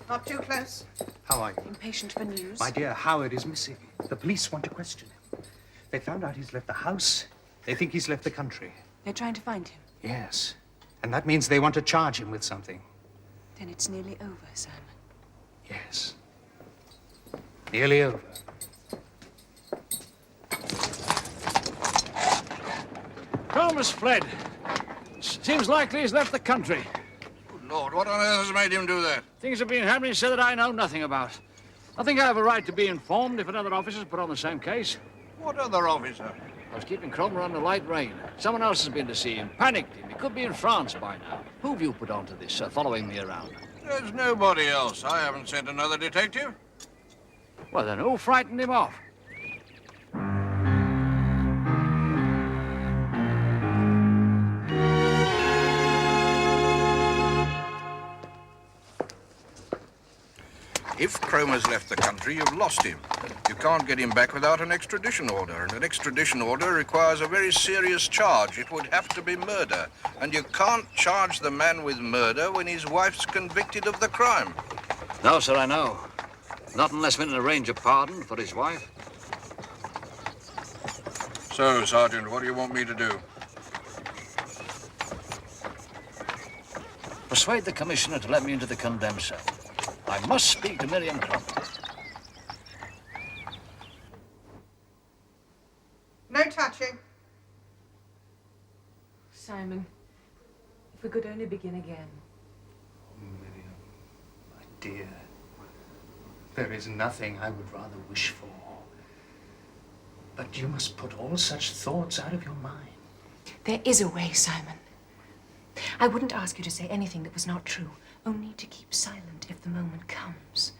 Not too close. How are you? Impatient for news. My dear, Howard is missing. The police want to question him. They found out he's left the house. They think he's left the country. They're trying to find him. Yes. And that means they want to charge him with something. Then it's nearly over, Simon. Yes. Nearly over. Cromer's fled. Seems likely he's left the country. Good Lord, what on earth has made him do that? Things have been happening so that I know nothing about. I think I have a right to be informed if another officer's put on the same case. What other officer? I was keeping Cromer on the light rein. Someone else has been to see him, panicked him. He could be in France by now. Who have you put onto this, following me around? There's nobody else. I haven't sent another detective. Well, then who frightened him off? If Cromer's left the country, you've lost him. You can't get him back without an extradition order, and an extradition order requires a very serious charge. It would have to be murder, and you can't charge the man with murder when his wife's convicted of the crime. No, sir, I know. Not unless we can arrange a pardon for his wife. So, Sergeant, what do you want me to do? Persuade the commissioner to let me into the condemned cell. I must speak to Miriam Cromer. No touching. Simon, if we could only begin again. Miriam, my dear, there is nothing I would rather wish for. But you must put all such thoughts out of your mind. There is a way, Simon. I wouldn't ask you to say anything that was not true, only to keep silent if the moment comes.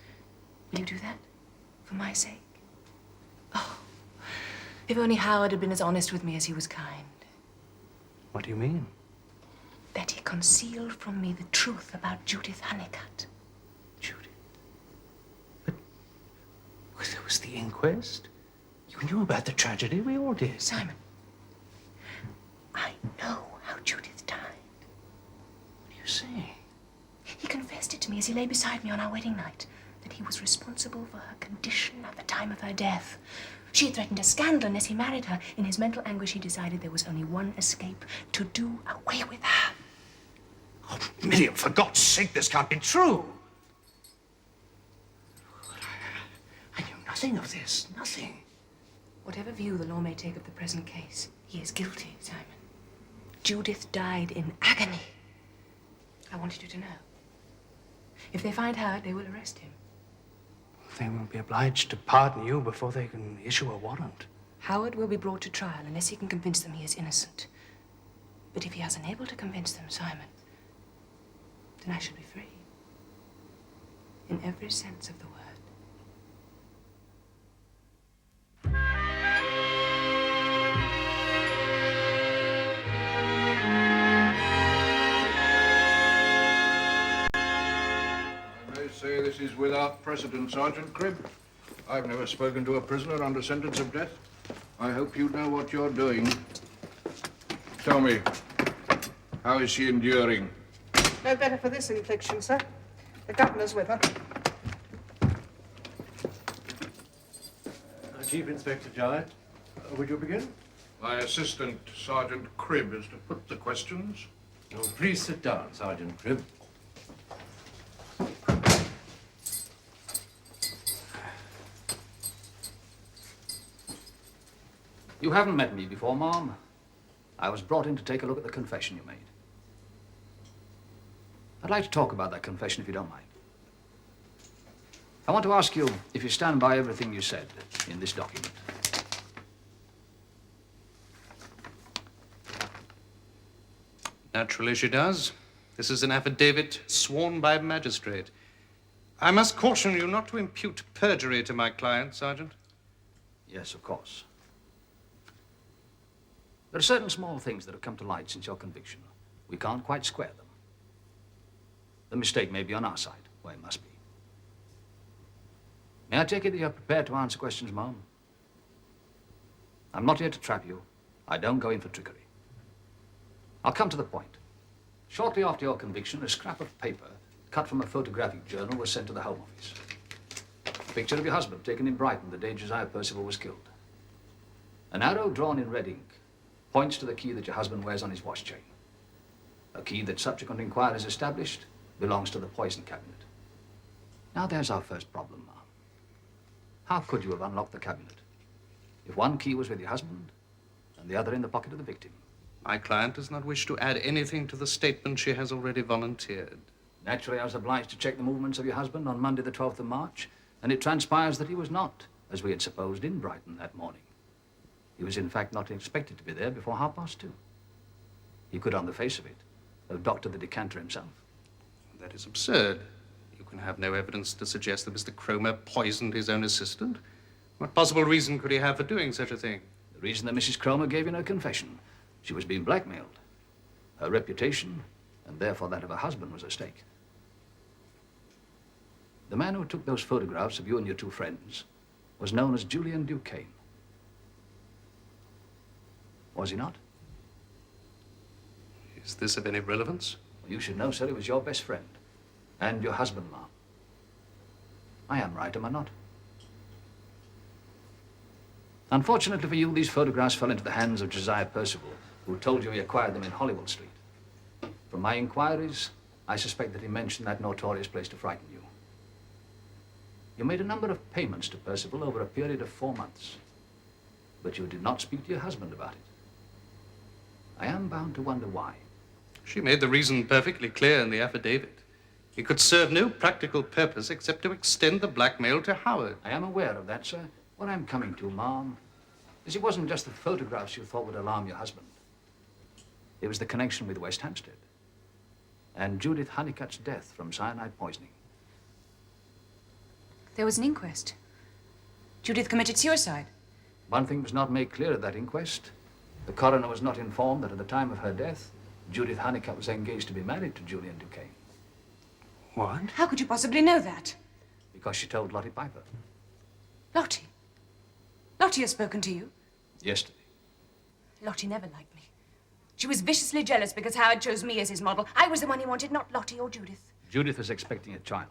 Will you do that? For my sake? Oh, if only Howard had been as honest with me as he was kind. What do you mean? That he concealed from me the truth about Judith Honeycutt. Well, there was the inquest. You knew about the tragedy. We all did. Simon, I say? He confessed it to me as he lay beside me on our wedding night, that he was responsible for her condition at the time of her death. She had threatened a scandal unless he married her. In his mental anguish, he decided there was only one escape: to do away with her. Oh, Miriam, for God's sake, this can't be true. I knew nothing of this, nothing. Whatever view the law may take of the present case, he is guilty, Simon. Judith died in agony. I wanted you to know. If they find Howard, they will arrest him. They will be obliged to pardon you before they can issue a warrant. Howard will be brought to trial unless he can convince them he is innocent. But if he is unable to convince them, Simon, then I shall be free. In every sense of the word. Say this is without precedent, Sergeant Cribb. I've never spoken to a prisoner under sentence of death. I hope you know what you're doing. Tell me, how is she enduring? No better for this infliction, sir. The governor's with her. Chief Inspector Jarrett, would you begin? My assistant, Sergeant Cribb, is to put the questions. Oh, please sit down, Sergeant Cribb. You haven't met me before, Mom. I was brought in to take a look at the confession you made. I'd like to talk about that confession, if you don't mind. I want to ask you if you stand by everything you said in this document. Naturally she does. This is an affidavit sworn by a magistrate. I must caution you not to impute perjury to my client, Sergeant. Yes, of course. There are certain small things that have come to light since your conviction. We can't quite square them. The mistake may be on our side, where it must be. May I take it that you're prepared to answer questions, Mom? I'm not here to trap you. I don't go in for trickery. I'll come to the point. Shortly after your conviction, a scrap of paper cut from a photographic journal was sent to the Home Office. A picture of your husband taken in Brighton the day Josiah Percival was killed. An arrow drawn in red ink points to the key that your husband wears on his watch chain. A key that subsequent inquiries established belongs to the poison cabinet. Now there's our first problem, Mom. How could you have unlocked the cabinet if one key was with your husband and the other in the pocket of the victim? My client does not wish to add anything to the statement she has already volunteered. Naturally, I was obliged to check the movements of your husband on Monday the 12th of March, and it transpires that he was not, as we had supposed, in Brighton that morning. He was, in fact, not expected to be there before 2:30. He could, on the face of it, have doctored the decanter himself. That is absurd. You can have no evidence to suggest that Mr. Cromer poisoned his own assistant. What possible reason could he have for doing such a thing? The reason that Mrs. Cromer gave in her confession. She was being blackmailed. Her reputation, and therefore that of her husband, was at stake. The man who took those photographs of you and your two friends was known as Julian Duquesne. Was he not? Is this of any relevance? Well, you should know, sir, he was your best friend. And your husband, Ma'am. I am right, am I not? Unfortunately for you, these photographs fell into the hands of Josiah Percival, who told you he acquired them in Hollywood Street. From my inquiries, I suspect that he mentioned that notorious place to frighten you. You made a number of payments to Percival over a period of 4 months, but you did not speak to your husband about it. I am bound to wonder why. She made the reason perfectly clear in the affidavit. It could serve no practical purpose except to extend the blackmail to Howard. I am aware of that, sir. What I'm coming to, Ma'am, is it wasn't just the photographs you thought would alarm your husband. It was the connection with West Hampstead and Judith Honeycutt's death from cyanide poisoning. There was an inquest. Judith committed suicide. One thing was not made clear at that inquest. The coroner was not informed that at the time of her death, Judith Honeycutt was engaged to be married to Julian Duquesne. What? How could you possibly know that? Because she told Lottie Piper. Lottie? Lottie has spoken to you? Yesterday. Lottie never liked me. She was viciously jealous because Howard chose me as his model. I was the one he wanted, not Lottie or Judith. Judith was expecting a child.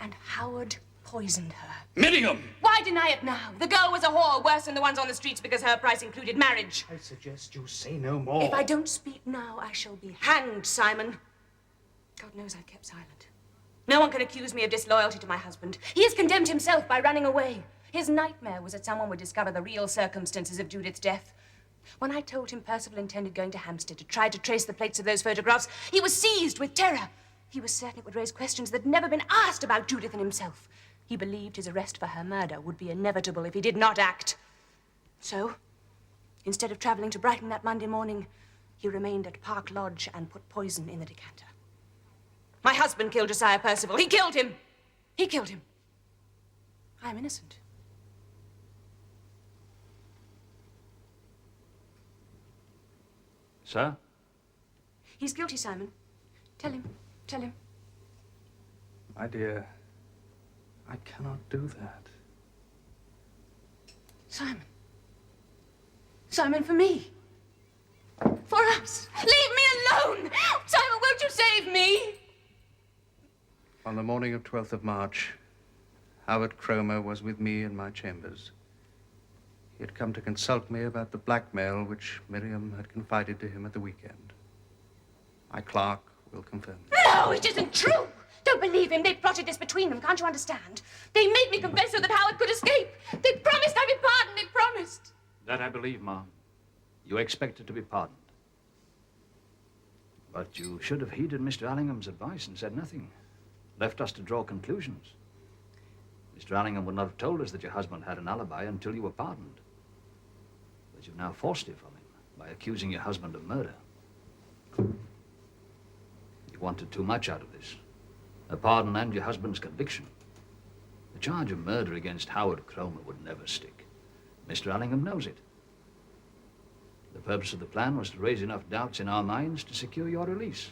And Howard poisoned her. Miriam! Why deny it now? The girl was a whore, worse than the ones on the streets because her price included marriage. I suggest you say no more. If I don't speak now, I shall be hanged, Simon. God knows I've kept silent. No one can accuse me of disloyalty to my husband. He has condemned himself by running away. His nightmare was that someone would discover the real circumstances of Judith's death. When I told him Percival intended going to Hampstead to try to trace the plates of those photographs, he was seized with terror. He was certain it would raise questions that had never been asked about Judith and himself. He believed his arrest for her murder would be inevitable if he did not act. So, instead of traveling to Brighton that Monday morning, he remained at Park Lodge and put poison in the decanter. My husband killed Josiah Percival. He killed him. He killed him. I am innocent. Sir? He's guilty, Simon. Tell him. Tell him. My dear, I cannot do that. Simon. Simon, for me. For us. Leave me alone! Simon, won't you save me? On the morning of 12th of March, Howard Cromer was with me in my chambers. He had come to consult me about the blackmail which Miriam had confided to him at the weekend. My clerk will confirm. No, it isn't true! Don't believe him. They plotted this between them. Can't you understand? They made me confess so that Howard could escape. They promised I'd be pardoned. They promised. That I believe, Ma'am. You expected to be pardoned. But you should have heeded Mr. Allingham's advice and said nothing. Left us to draw conclusions. Mr. Allingham would not have told us that your husband had an alibi until you were pardoned. But you've now forced it from him by accusing your husband of murder. You wanted too much out of this. A pardon and your husband's conviction. The charge of murder against Howard Cromer would never stick. Mr. Allingham knows it. The purpose of the plan was to raise enough doubts in our minds to secure your release.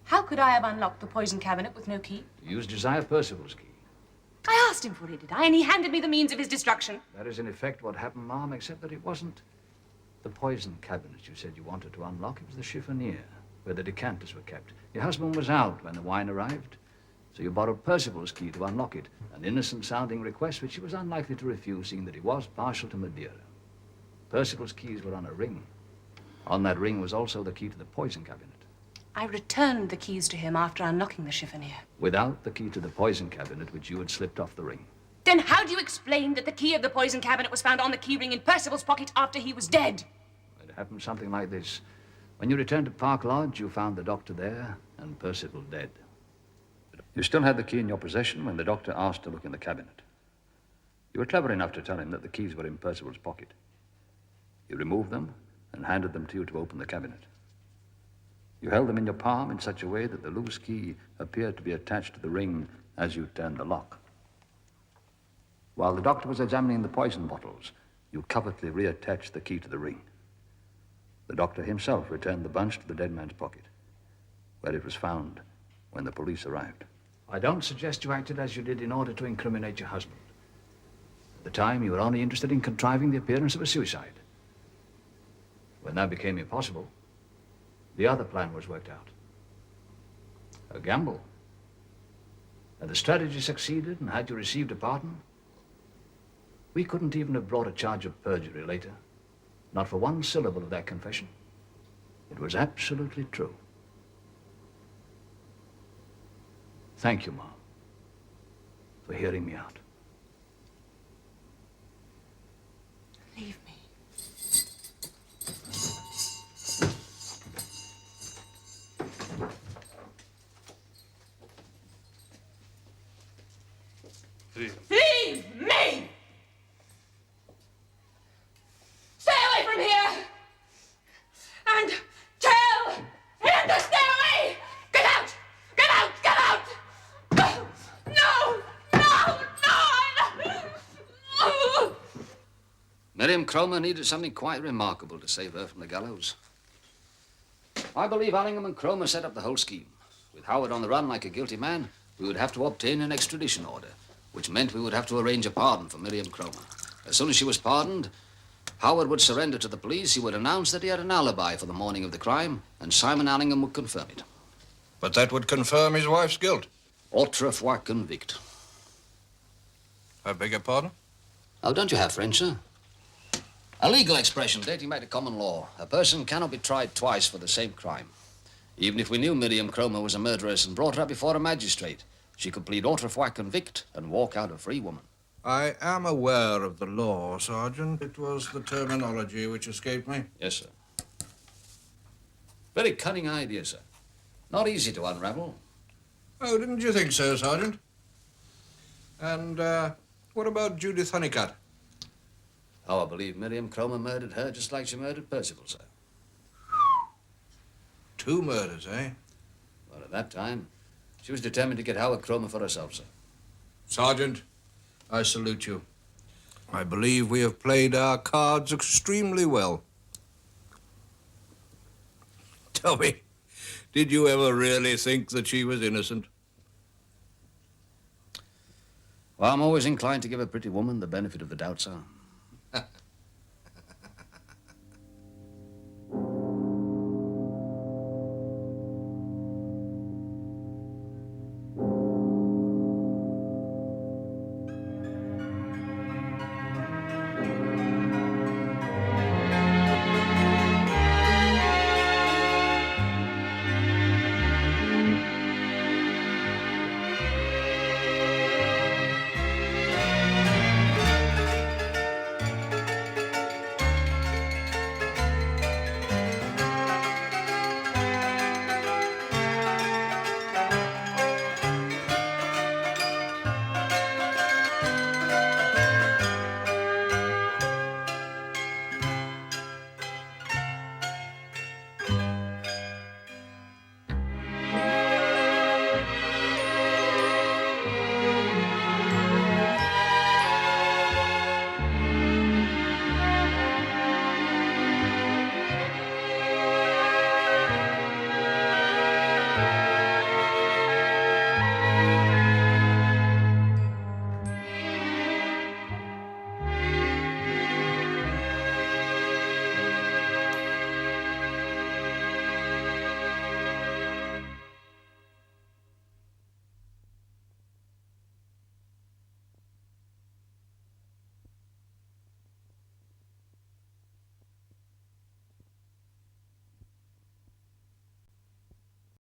How could I have unlocked the poison cabinet with no key? You used Josiah Percival's key. I asked him for it, did I? And he handed me the means of his destruction. That is in effect what happened, Ma'am, except that it wasn't the poison cabinet you said you wanted to unlock. It was the chiffonier, where the decanters were kept. Your husband was out when the wine arrived, so you borrowed Percival's key to unlock it. An innocent-sounding request which he was unlikely to refuse, seeing that he was partial to Madeira. Percival's keys were on a ring. On that ring was also the key to the poison cabinet. I returned the keys to him after unlocking the chiffonier. Without the key to the poison cabinet, which you had slipped off the ring. Then how do you explain that the key of the poison cabinet was found on the key ring in Percival's pocket after he was dead? It happened something like this. When you returned to Park Lodge, you found the doctor there and Percival dead. You still had the key in your possession when the doctor asked to look in the cabinet. You were clever enough to tell him that the keys were in Percival's pocket. He removed them and handed them to you to open the cabinet. You held them in your palm in such a way that the loose key appeared to be attached to the ring as you turned the lock. While the doctor was examining the poison bottles, you covertly reattached the key to the ring. The doctor himself returned the bunch to the dead man's pocket, where it was found when the police arrived. I don't suggest you acted as you did in order to incriminate your husband. At the time, you were only interested in contriving the appearance of a suicide. When that became impossible, the other plan was worked out. A gamble. And the strategy succeeded, and had you received a pardon, we couldn't even have brought a charge of perjury later. Not for one syllable of that confession. It was absolutely true. Thank you, Mom, for hearing me out. Leave me. Leave me! Stay away from here! And tell him to stay away! Get out! Get out! Get out! No! No! No! Miriam Cromer needed something quite remarkable to save her from the gallows. I believe Allingham and Cromer set up the whole scheme. With Howard on the run like a guilty man, we would have to obtain an extradition order, which meant we would have to arrange a pardon for Miriam Cromer. As soon as she was pardoned, Howard would surrender to the police, he would announce that he had an alibi for the morning of the crime, and Simon Allingham would confirm it. But that would confirm his wife's guilt. Autrefois convict. I beg your pardon? Oh, don't you have French, sir? A legal expression dating back to common law. A person cannot be tried twice for the same crime. Even if we knew Miriam Cromer was a murderess and brought her up before a magistrate, she could plead autrefois convict and walk out a free woman. I am aware of the law, Sergeant. It was the terminology which escaped me. Yes, sir. Very cunning idea, sir. Not easy to unravel. Oh, didn't you think so, Sergeant? And, what about Judith Honeycutt? Oh, I believe Miriam Cromer murdered her just like she murdered Percival, sir. 2 murders, eh? Well, at that time, she was determined to get Howard Cromer for herself, sir. Sergeant, I salute you. I believe we have played our cards extremely well. Tell me, did you ever really think that she was innocent? Well, I'm always inclined to give a pretty woman the benefit of the doubt, sir.